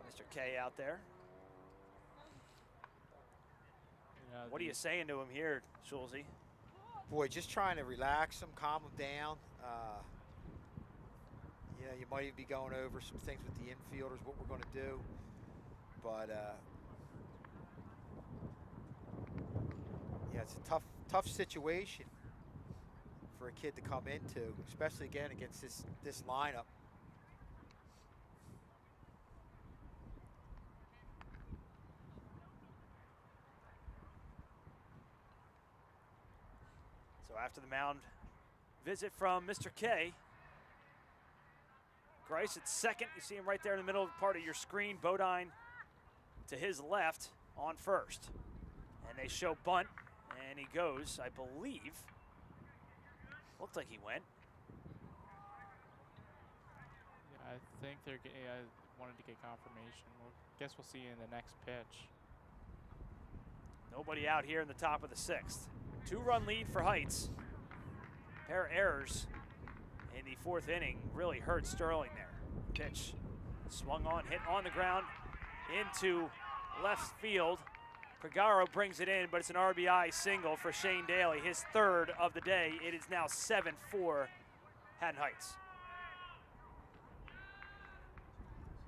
Mr. K out there. What are you saying to him here, Schulze? Boy, just trying to relax him, calm him down. You might even be going over some things with the infielders, what we're going to do. But, it's a tough situation for a kid to come into, especially, again, against this lineup. So after the mound visit from Mr. K, Grice at second. You see him right there in the middle part of your screen. Bodine to his left on first. And they show bunt, and he goes, I believe. Looked like he went. Yeah, I think I wanted to get confirmation. Guess we'll see in the next pitch. Nobody out here in the top of the 6th. 2-run lead for Heights. Pair of errors in the 4th inning really hurt Sterling there. Pitch Swung on, hit on the ground into left field. Pregaro brings it in, but it's an RBI single for Shane Daly, his third of the day. It is now 7-4 Haddon Heights.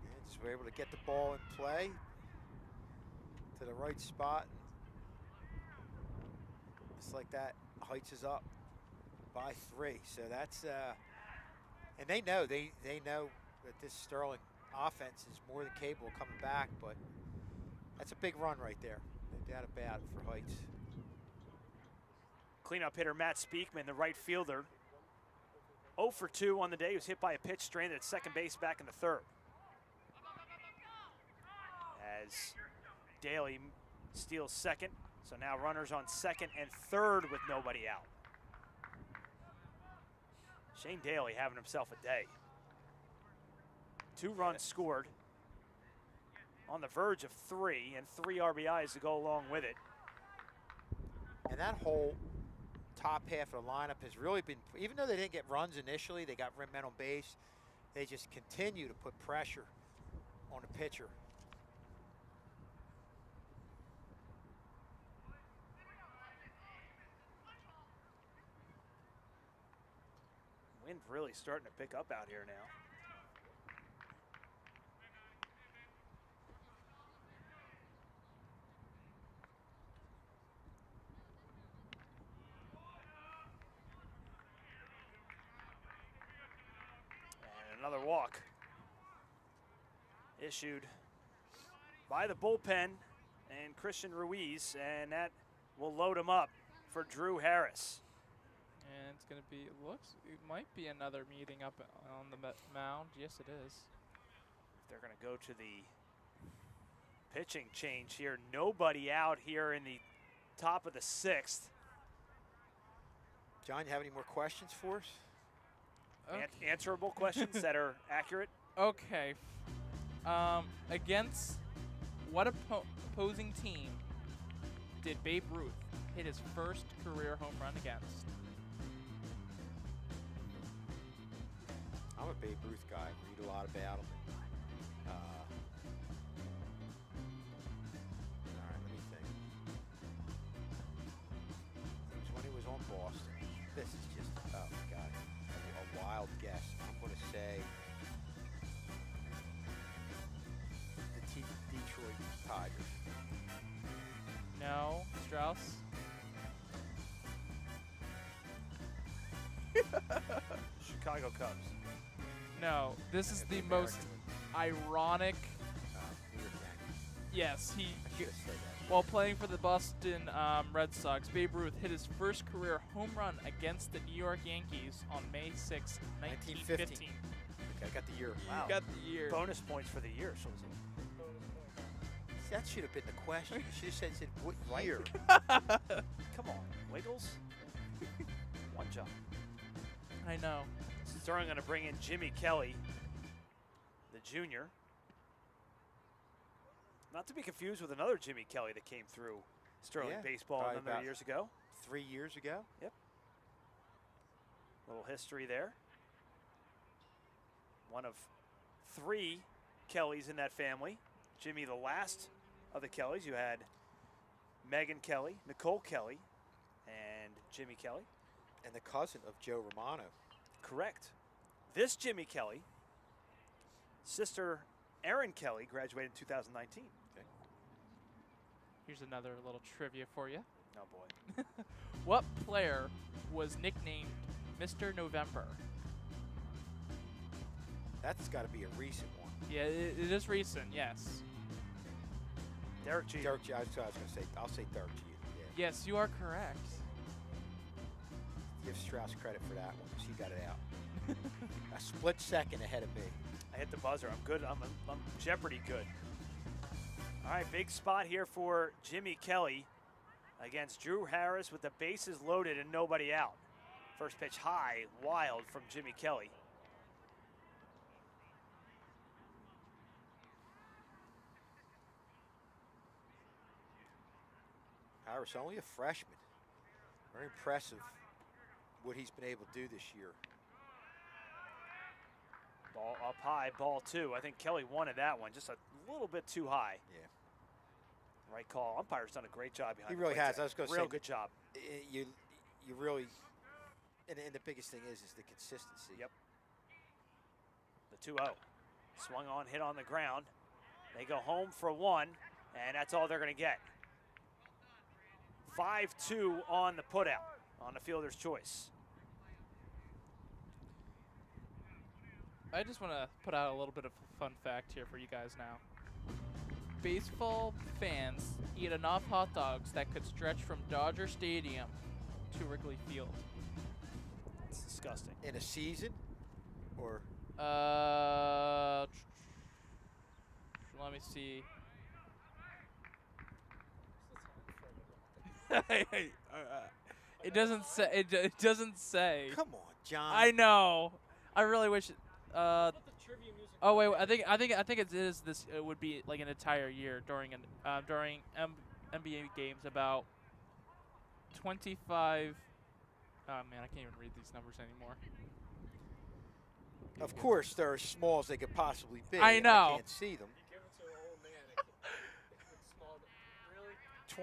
Yeah, just were able to get the ball in play to the right spot. Just like that, Heights is up by 3. So that's, and they know that this Sterling offense is more than capable of coming back, but that's a big run right there. No doubt about it for Heights. Cleanup hitter Matt Speakman, the right fielder. 0 for 2 on the day. He was hit by a pitch stranded at second base back in the third. As Daly steals second. So now runners on second and third with nobody out. Shane Daly having himself a day. 2 runs scored. On the verge of 3, and 3 RBIs to go along with it. And that whole top half of the lineup has really been, even though they didn't get runs initially, they got men on base, they just continue to put pressure on the pitcher. Wind really starting to pick up out here now. Another walk issued by the bullpen and Christian Ruiz, and that will load him up for Drew Harris. And it's going to be, it might be another meeting up on the mound. Yes, it is. They're going to go to the pitching change here. Nobody out here in the top of the 6th. John, you have any more questions for us? Okay. Answerable questions that are accurate. Okay. Against what opposing team did Babe Ruth hit his first career home run against? I'm a Babe Ruth guy. Read a lot about him. All right, let me think. It was when he was on Boston. This is just, oh my God, a wild guess. I'm going to say the Detroit Tigers. No, Strauss. Chicago Cubs. No, this is the American most ironic. New York Yankees. Yes, I should have said that. while playing for the Boston Red Sox, Babe Ruth hit his first career home run against the New York Yankees on May 6, 1915. Okay, I got the year. Wow. You got the year. Bonus points for the year, Schulze. That should have been the question. You should have said what year. Come on, Wiggles. One job. I know. Sterling going to bring in Jimmy Kelly, the junior. Not to be confused with another Jimmy Kelly that came through Sterling Yeah, baseball a probably number of about years ago. 3 years ago. Yep. Little history there. One of 3 Kellys in that family. Jimmy, the last of the Kellys. You had Megan Kelly, Nicole Kelly, and Jimmy Kelly. And the cousin of Joe Romano. Correct. This Jimmy Kelly, sister Erin Kelly, graduated in 2019. Okay. Here's another little trivia for you. Oh boy. What player was nicknamed Mr. November? That's got to be a recent one. Yeah, it is recent, yes. Derek Jeter. Dirk, I was going to say, I'll say Dirk Jeter. Yeah. Yes, you are correct. Give Strauss credit for that one, because he got it out. A split second ahead of me. I hit the buzzer. I'm good. I'm Jeopardy good. All right, big spot here for Jimmy Kelly against Drew Harris with the bases loaded and nobody out. First pitch high, wild from Jimmy Kelly. Harris, only a freshman. Very impressive what he's been able to do this year. Ball up high, ball 2. I think Kelly wanted that one just a little bit too high. Yeah. Right call. Umpire's done a great job behind He the really plate has. today. I was going to Real say, good job. You really, and the biggest thing is the consistency. Yep. The 2-0. Swung on, hit on the ground. They go home for 1, and that's all they're going to get. 5-2 on the putout, on the fielder's choice. I just want to put out a little bit of a fun fact here for you guys now. Baseball fans eat enough hot dogs that could stretch from Dodger Stadium to Wrigley Field. It's disgusting. In a season, or Let me see. It doesn't say. It doesn't say. come on, John. I know. I really wish. Oh wait, I think it is this. It would be like an entire year during NBA games. About 25. Oh man, I can't even read these numbers anymore. Of course, they're as small as they could possibly be. I and know. I can't see them. Give it to an old man. It's small. Really?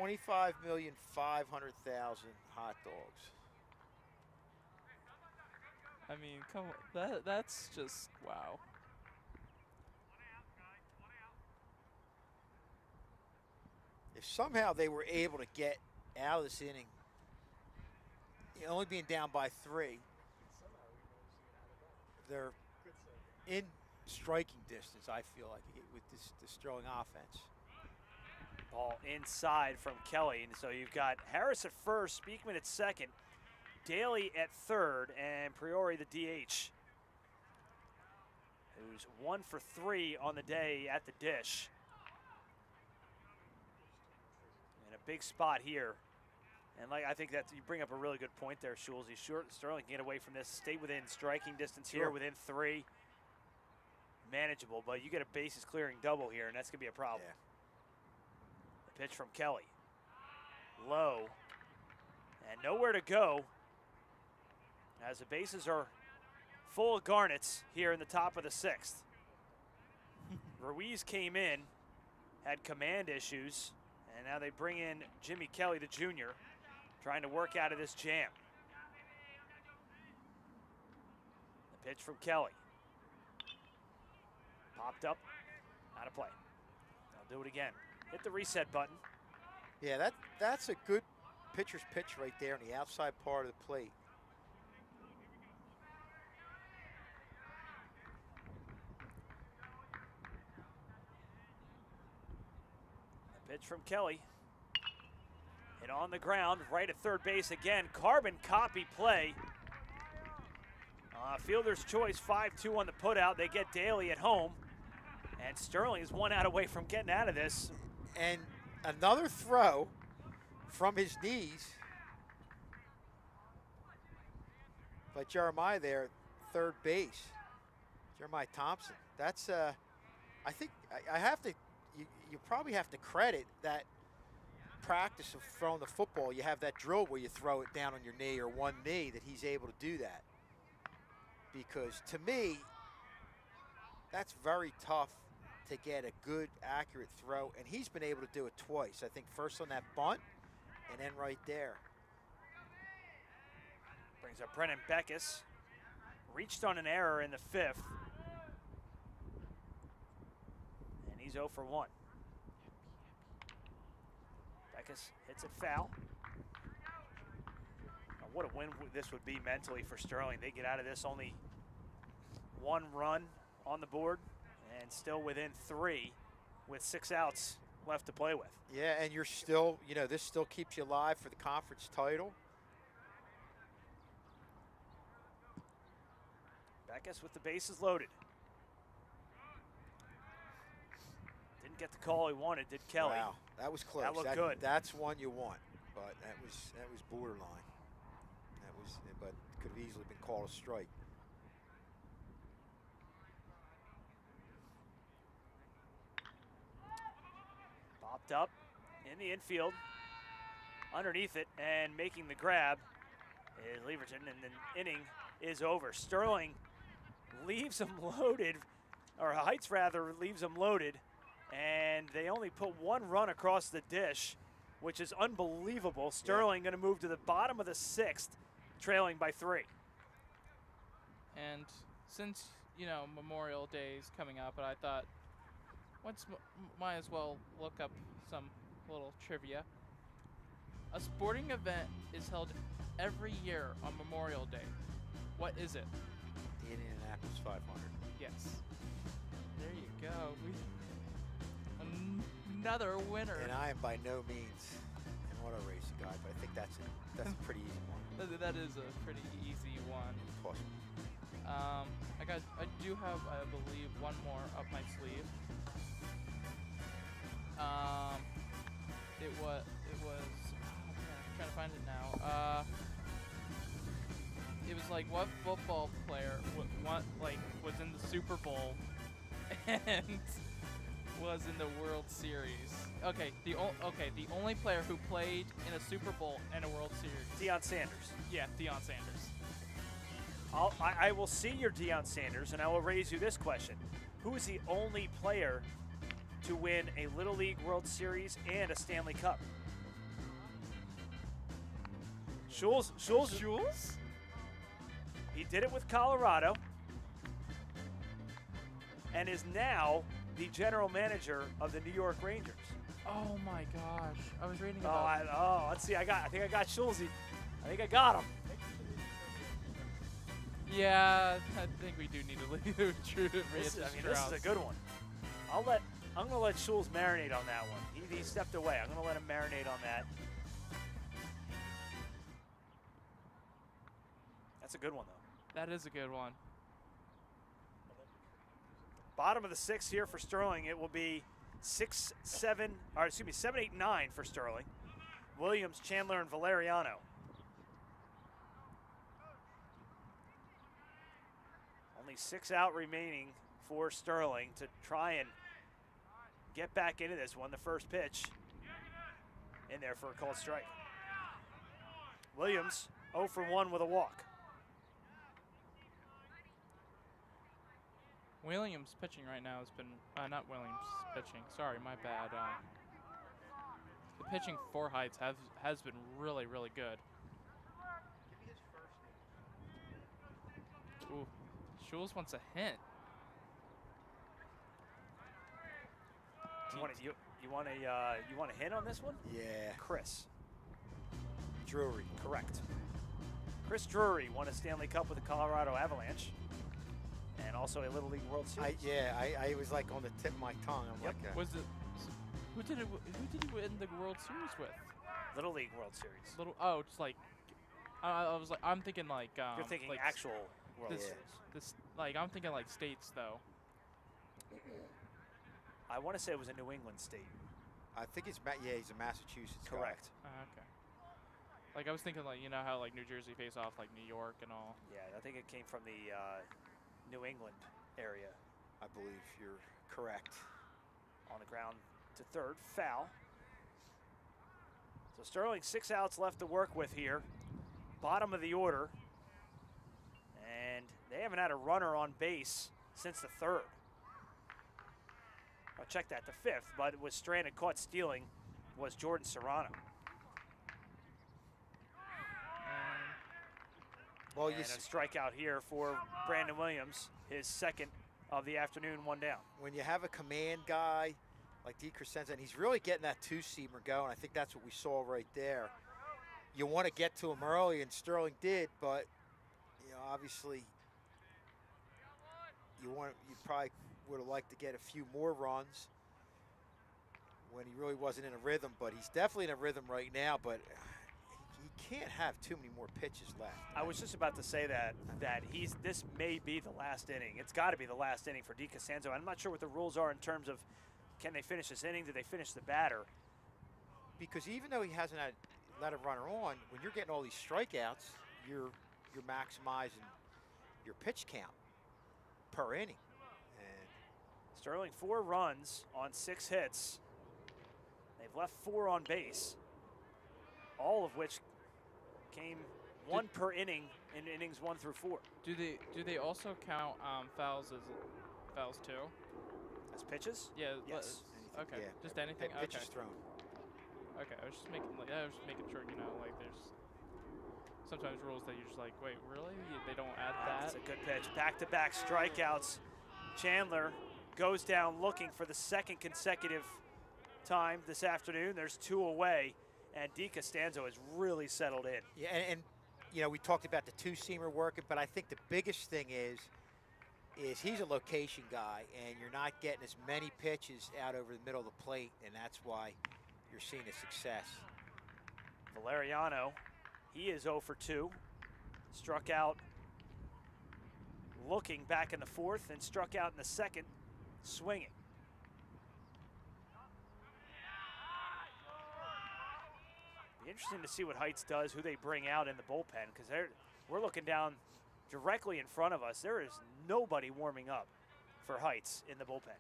25,500,000 hot dogs. I mean, come on. That's just wow. If somehow they were able to get out of this inning, only being down by 3, they're in striking distance, I feel like, with this Sterling offense. Ball inside from Kelly, and so you've got Harris at first, Speakman at second, Daly at third, and Priori the DH, who's 1 for 3 on the day at the dish. And a big spot here. And I think that you bring up a really good point there, Schulz. He's sure Sterling can get away from this, stay within striking distance here, within 3. Manageable, but you get a bases clearing double here, and that's going to be a problem. Yeah. The pitch from Kelly. Low. And nowhere to go, as the bases are full of Garnets here in the top of the 6th. Ruiz came in, had command issues, and now they bring in Jimmy Kelly, the junior, trying to work out of this jam. The pitch from Kelly. Popped up, out of play. I'll do it again. Hit the reset button. Yeah, that's a good pitcher's pitch right there on the outside part of the plate. The pitch from Kelly. Hit on the ground, right at third base again. Carbon copy play. Fielder's choice, 5-2 on the putout. They get Daly at home. And Sterling is 1 out away from getting out of this. And another throw from his knees by Jeremiah there, third base. Jeremiah Thompson. That's, I think, I have to, you probably have to credit that practice of throwing the football. You have that drill where you throw it down on your knee or one knee, that he's able to do that. Because to me, that's very tough to get a good, accurate throw, and he's been able to do it twice. I think first on that bunt, and then right there. Brings up Brennan Beckus. Reached on an error in the 5th. And he's 0 for 1. Beckus hits it foul. What a win this would be mentally for Sterling. They get out of this only 1 run on the board and still within 3 with 6 outs left to play with. Yeah, and you're still, this still keeps you alive for the conference title. Beckus with the bases loaded. Didn't get the call he wanted, did Kelly. Wow, that was close. That looked good. That's one you want, but that was borderline. But could have easily been called a strike. Popped up in the infield, underneath it, and making the grab is Leverton, and the inning is over. Sterling leaves them loaded, or Heights rather leaves them loaded, and they only put one run across the dish, which is unbelievable. Sterling going to move to the bottom of the 6th, trailing by 3. And since, you know, Memorial Day is coming up, but I thought, might as well look up some little trivia. A sporting event is held every year on Memorial Day. What is it? The Indianapolis 500. Yes. There you go. Another winner. And I am by no means an auto racing guy, but I think that's a pretty easy one. That is a pretty easy one. Awesome. I do have, I believe, one more up my sleeve. It was, oh man, I'm trying to find it now. It was like, what football player was in the Super Bowl and was in the World Series? Okay, the only player who played in a Super Bowl and a World Series. Deion Sanders. Yeah, Deion Sanders. I will see your Deion Sanders, and I will raise you this question. Who is the only player to win a Little League World Series and a Stanley Cup? Schulz? He did it with Colorado and is now the general manager of the New York Rangers. Oh my gosh. I was reading about Let's see. I think I got Schulze. I think I got him. Yeah, I think we do need to leave This is a good one. I'm going to let Schulz marinate on that one. He stepped away. I'm going to let him marinate on that. That's a good one, though. That is a good one. Bottom of the 6th here for Sterling. It will be 7, 8, 9 for Sterling. Williams, Chandler, and Valeriano. Only 6 out remaining for Sterling to try and get back into this one. The first pitch in there for a called strike. Williams 0 for 1 with a walk. Williams pitching right now has been, not Williams pitching, sorry, my bad. The pitching for Heights has been really, really good. Ooh, Schulz wants a hint. You want a hint on this one? Yeah. Chris. Drury. Correct. Chris Drury won a Stanley Cup with the Colorado Avalanche, and also a Little League World Series. I was like on the tip of my tongue. I'm Yep. like, Was it? Who did he win the World Series with? Little League World Series. It's like, I was like, I'm thinking like. You're thinking like actual World this- Series. This, like, I'm thinking like states though. I want to say it was a New England state. I think he's a Massachusetts guy. Correct. Okay. Like I was thinking like, you know how like New Jersey face off like New York and all. Yeah, I think it came from the New England area. I believe you're correct. On the ground to third, foul. So Sterling 6 outs left to work with here. Bottom of the order. And they haven't had a runner on base since the 3rd. I'll check that, the 5th, but it was stranded, caught stealing, was Jordan Serrano. Well, And a strikeout here for Brandon Williams, his 2nd of the afternoon, 1 down. when you have a command guy like DeCrescenzo, and he's really getting that two-seamer going, I think that's what we saw right there. You want to get to him early, and Sterling did, but obviously you probably would have liked to get a few more runs when he really wasn't in a rhythm, but he's definitely in a rhythm right now, but he can't have too many more pitches left. I was just about to say that this may be the last inning. It's got to be the last inning for DeCrescenzo. I'm not sure what the rules are in terms of can they finish this inning? Do they finish the batter? Because even though he hasn't let a runner on, when you're getting all these strikeouts, you're maximizing your pitch count per inning. And Sterling 4 runs on 6 hits. They've left 4 on base, all of which came one per inning in innings 1 through 4. Do they also count fouls as fouls too? As pitches? Yeah. Yes. Okay. Yeah. Just anything. Pitches Okay. thrown. Okay. I was just making sure. You know, like there's sometimes rules that you're just like, wait, really? They don't add That's that? a good pitch. Back-to-back strikeouts. Chandler goes down looking for the second consecutive time this afternoon. There's 2 away, and Di Costanzo has really settled in. Yeah, and you know, we talked about the two-seamer working, but I think the biggest thing is he's a location guy, and you're not getting as many pitches out over the middle of the plate, and that's why you're seeing the success. Valeriano, he is 0 for 2. Struck out looking back in the 4th and struck out in the 2nd, swinging. Be interesting to see what Heights does, who they bring out in the bullpen, because we're looking down directly in front of us. There is nobody warming up for Heights in the bullpen.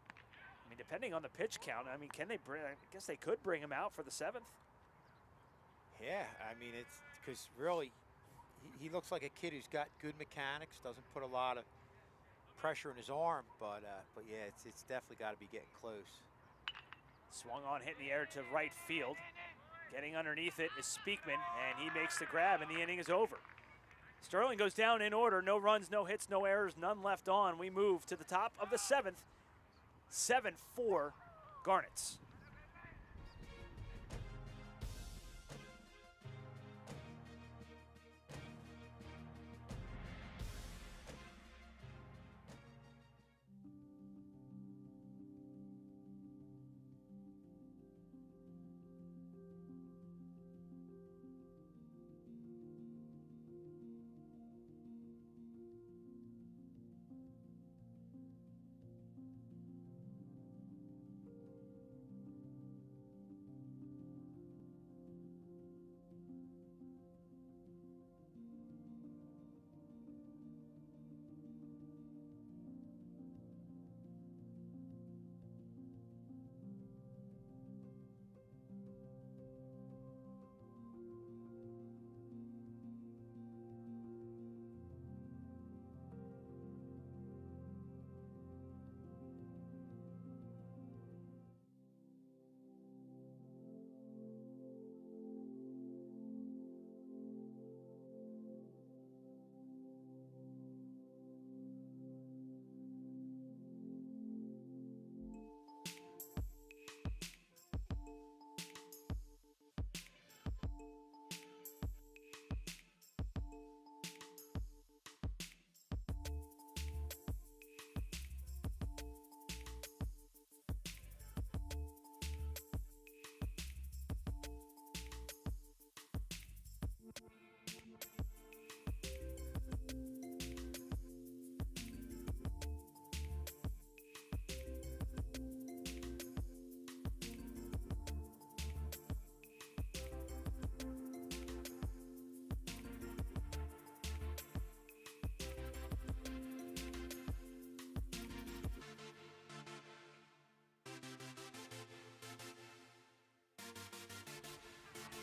I mean, depending on the pitch count, I mean, can they bring? I guess they could bring him out for the 7th. Yeah, I mean, it's because really he looks like a kid who's got good mechanics, doesn't put a lot of pressure in his arm, but yeah, it's definitely got to be getting close. Swung on, hit in the air to right field. Getting underneath it is Speakman, and he makes the grab, and the inning is over. Sterling goes down in order. No runs, no hits, no errors, none left on. We move to the top of the 7th. 7-4 Garnets.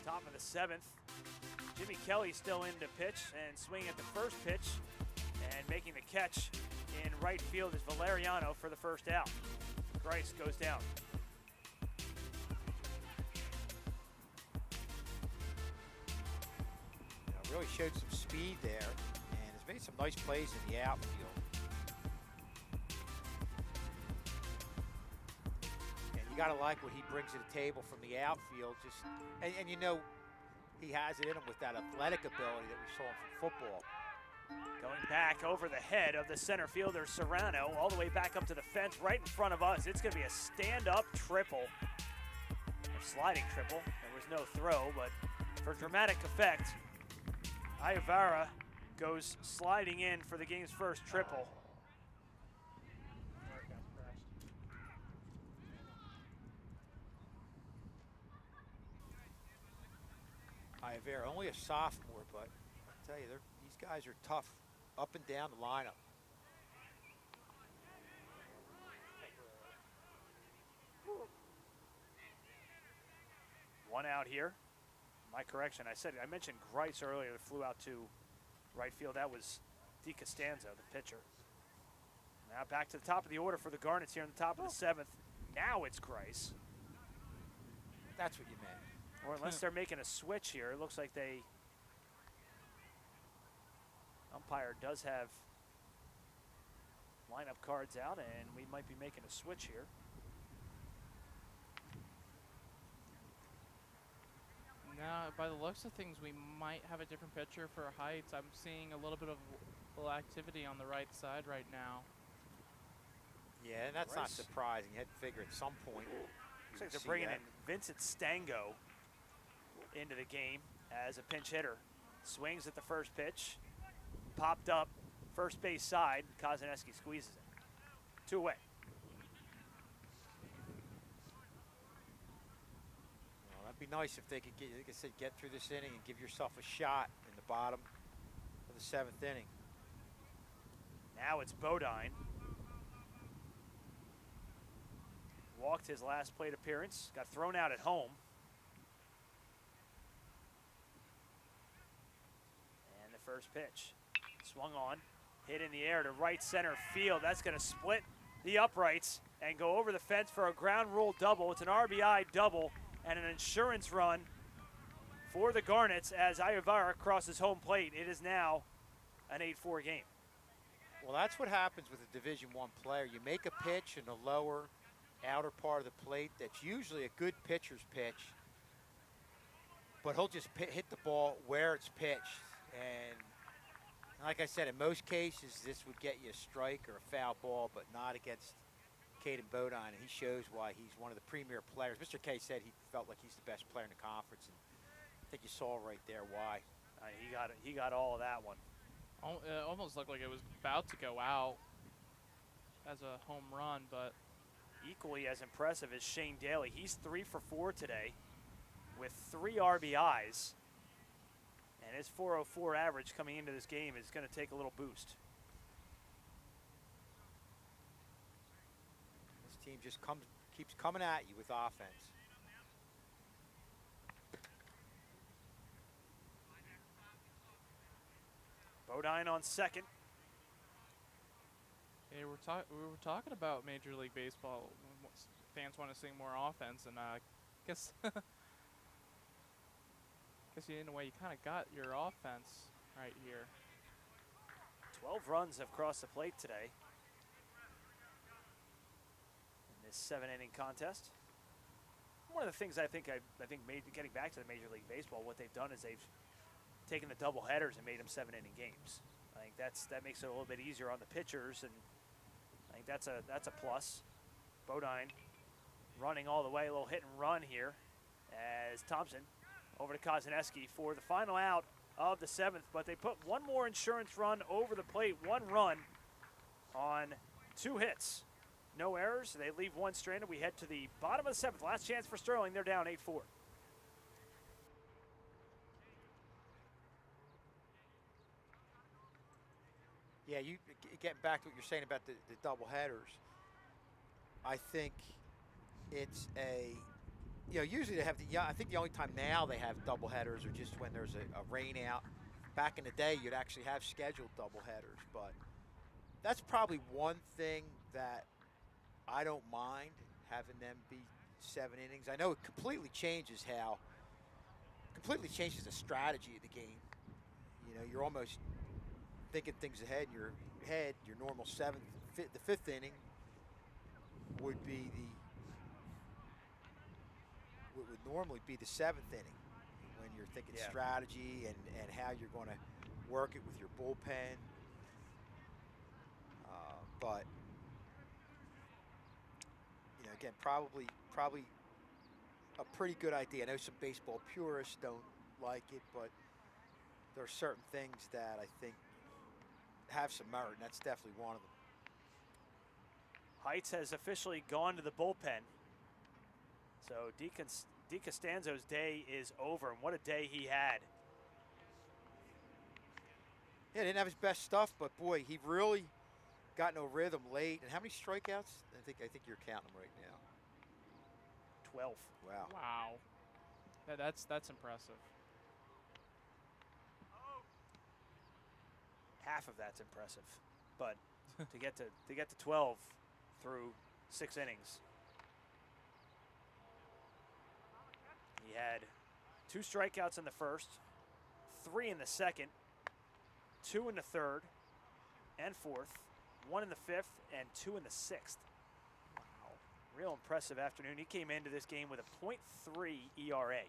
Top of the 7th. Jimmy Kelly still in to pitch and swing at the first pitch, and making the catch in right field is Valeriano for the first out. Grice goes down. Really showed some speed there and has made some nice plays in the outfield. And you gotta like what he brings to the table from the outfield. And you know, he has it in him with that athletic ability that we saw him from football. Going back over the head of the center fielder Serrano, all the way back up to the fence right in front of us. It's gonna be a stand-up triple, or sliding triple. There was no throw, but for dramatic effect, Iavara goes sliding in for the game's first triple. Iavera, only a sophomore, but I tell you, these guys are tough up and down the lineup. One out here. My correction, I mentioned Grice earlier that flew out to right field. That was DiCostanzo, the pitcher. Now back to the top of the order for the Garnets here in the top of the 7th. Now it's Grice. That's what you meant. Or unless they're making a switch here, it looks like they, umpire does have lineup cards out, and we might be making a switch here. Now, by the looks of things, we might have a different pitcher for Heights. I'm seeing a little bit of little activity on the right side right now. Yeah, and that's not Grice. surprising. You had to figure at some point. Looks like they're bringing in Vincent Stango into the game as a pinch hitter. Swings at the first pitch, popped up first base side. Kozaneski squeezes it. 2 away. Well, that'd be nice if they could get, like I said, get through this inning and give yourself a shot in the bottom of the 7th inning. Now it's Bodine. Walked his last plate appearance, got thrown out at home. And the first pitch, swung on, hit in the air to right center field. That's going to split the uprights and go over the fence for a ground rule double. It's an RBI double and an insurance run for the Garnets as Ayavara crosses home plate. It is now an 8-4 game. Well, that's what happens with a Division I player. You make a pitch in the lower outer part of the plate that's usually a good pitcher's pitch, but he'll just hit the ball where it's pitched. And like I said, in most cases, this would get you a strike or a foul ball, but not against Caden Bodine, and he shows why he's one of the premier players. Mr. K said he felt like he's the best player in the conference, and I think you saw right there why. He got all of that one. It almost looked like it was about to go out as a home run, but Equally as impressive as Shane Daly. He's 3 for 4 today with 3 RBIs. And his .404 average coming into this game is going to take a little boost. This team just keeps coming at you with offense. Bodine on second. hey, we were talking about Major League Baseball. Fans want to see more offense, and I guess in a way you kind of got your offense right here. 12 runs have crossed the plate today in this 7-inning contest. One of the things I think getting back to the Major League Baseball, what they've done is they've taken the double headers and made them 7-inning games. I think that makes it a little bit easier on the pitchers, and I think that's a plus. Bodine running all the way, a little hit and run here as Thompson over to Kozaneski for the final out of the 7th, but they put one more insurance run over the plate, 1 run on 2 hits. No errors, they leave 1 stranded. We head to the bottom of the 7th. Last chance for Sterling, they're down 8-4. Yeah, you getting back to what you're saying about the double headers. I think it's usually they have I think the only time now they have double headers are just when there's a rain out. Back in the day, you'd actually have scheduled double headers, but that's probably one thing that I don't mind having them be 7 innings. I know it completely changes the strategy of the game. You know, you're almost thinking things ahead in your head. Your normal the 5th inning would be what would normally be the 7th inning when you're thinking strategy and how you're going to work it with your bullpen. But again, probably a pretty good idea. I know some baseball purists don't like it, but there are certain things that I think have some merit, and that's definitely one of them. Heights has officially gone to the bullpen. So DiCostanzo's day is over, and what a day he had. Yeah, didn't have his best stuff, but boy, he really got no rhythm late. And how many strikeouts? I think you're counting them right now. 12. Wow. Wow, that's impressive. half of that's impressive. But to get to 12 through 6 innings. He had 2 strikeouts in the first, 3 in the second, 2 in the third and fourth, 1 in the fifth, and 2 in the sixth. Wow, real impressive afternoon. He came into this game with a .3 ERA.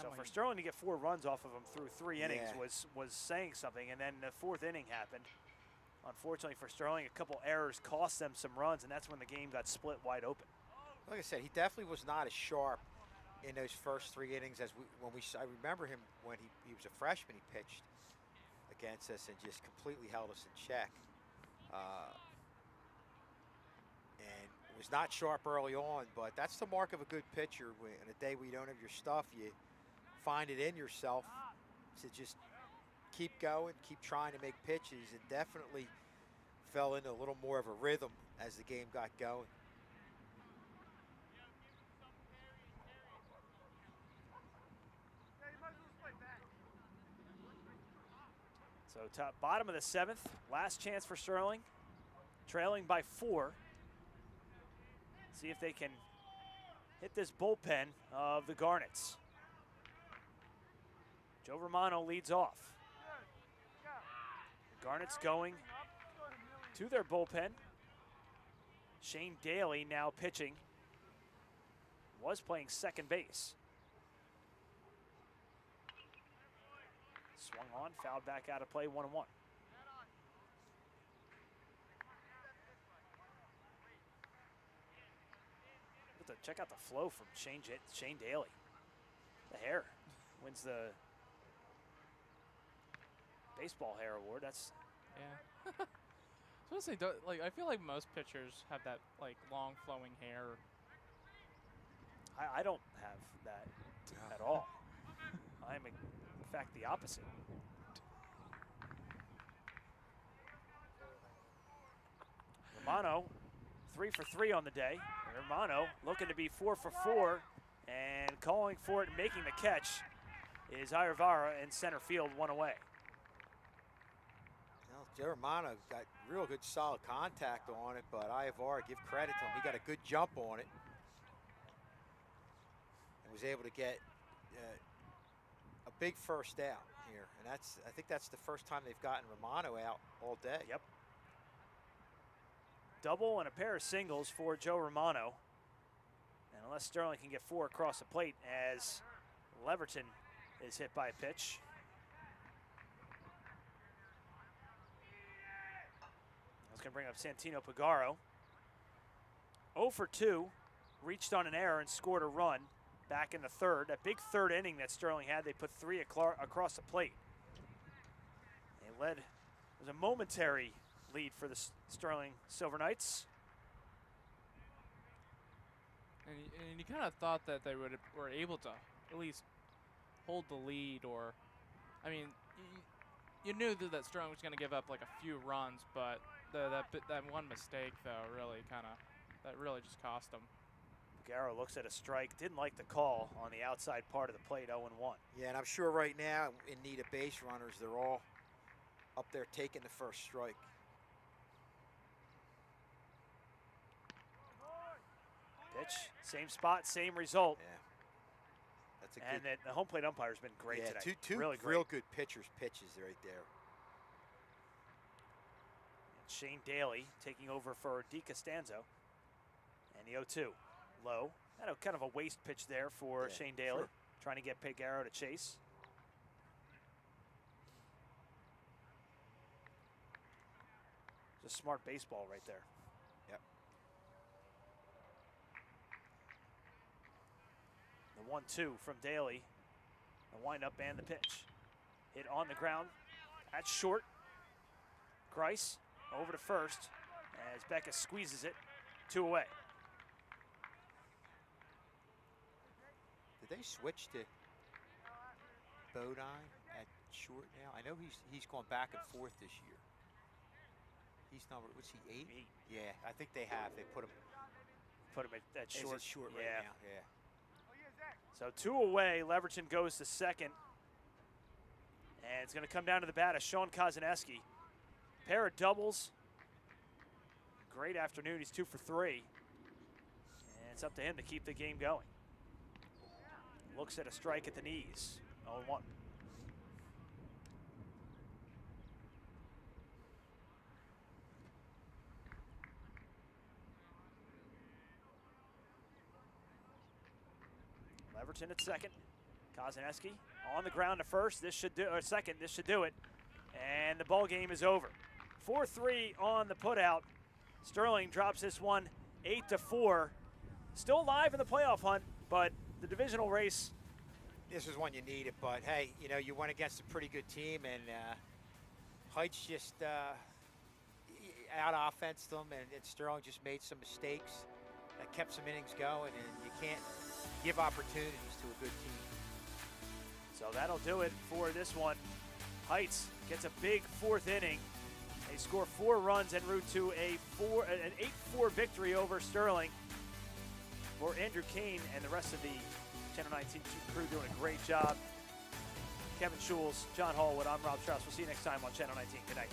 So for Sterling to get 4 runs off of him through 3 innings was saying something, and then the 4th inning happened. Unfortunately for Sterling, a couple errors cost them some runs, and that's when the game got split wide open. Like I said, he definitely was not as sharp in those first 3 innings as I remember him when he was a freshman. He pitched against us and just completely held us in check. And was not sharp early on, but that's the mark of a good pitcher. On a day where you don't have your stuff, you find it in yourself to just keep going, keep trying to make pitches, and definitely fell into a little more of a rhythm as the game got going. So bottom of the 7th, last chance for Sterling, trailing by 4. See if they can hit this bullpen of the Garnets. Joe Romano leads off. The Garnets going to their bullpen. Shane Daly now pitching. Was playing second base. Swung on, fouled back out of play, 1-1. Check out the flow from Shane Daly. The hair wins the baseball hair award. That's yeah. I was gonna say, like, I feel like most pitchers have that like long flowing hair. I don't have that at all. I'm in fact the opposite. Romano, 3 for 3 on the day. Romano looking to be 4 for 4 and calling for it and making the catch is Ayarvara in center field, 1 away. Well, Joe Romano got real good solid contact on it, but Ayarvara, give credit to him. He got a good jump on it and was able to get a big first out here. And I think that's the first time they've gotten Romano out all day. Yep. Double and a pair of singles for Joe Romano. And unless Sterling can get 4 across the plate as Leverton is hit by a pitch. That's going to bring up Santino Pagaro. 0 for 2, reached on an error and scored a run back in the 3rd. That big 3rd inning that Sterling had, they put 3 across the plate. They led, it was a momentary lead for the Sterling Silver Knights. And you kind of thought that they were able to at least hold the lead, or, I mean, you knew that Sterling was going to give up like a few runs, but that one mistake though really just cost them. Pagaro looks at a strike, didn't like the call on the outside part of the plate, 0-1. Yeah, and I'm sure right now in need of base runners, they're all up there taking the first strike. Pitch, same spot, same result. Yeah. That's a and good. the home plate umpire's been great today. Two really great. real good pitchers' pitches right there. And Shane Daly taking over for Di Costanzo. And the 0-2, low. And a kind of a waste pitch there for Shane Daly, trying to get Pagaro to chase. It's a smart baseball right there. Yep. The 1-2 from Daly. The windup and the pitch. Hit on the ground. That's short. Grice over to first as Becca squeezes it. 2 away. Did they switch to Bodine at short now? I know he's going back and forth this year. He's number, what's he, 8? 8. Yeah, I think they have. They put him at short. short right now. Yeah. So 2 away. Leverton goes to second. And it's going to come down to the bat of Sean Kozaneski. Pair of doubles. Great afternoon. He's 2 for 3. And it's up to him to keep the game going. Looks at a strike at the knees. 0-1. Leverton at second. Kozaneski on the ground to first. This should do, or second. This should do it. And the ball game is over. 4-3 on the putout. Sterling drops this one 8-4. Still alive in the playoff hunt, but the divisional race. This is one you needed, but hey, you know, you went against a pretty good team, and Heights just out-offensed them, and Sterling just made some mistakes that kept some innings going, and you can't give opportunities to a good team. So that'll do it for this one. Heights gets a big 4th inning. They score 4 runs en route to an 8-4 victory over Sterling. For Andrew Kane and the rest of the Channel 19 crew doing a great job. Kevin Schulz, John Hallwood, I'm Rob Strauss. We'll see you next time on Channel 19. Good night.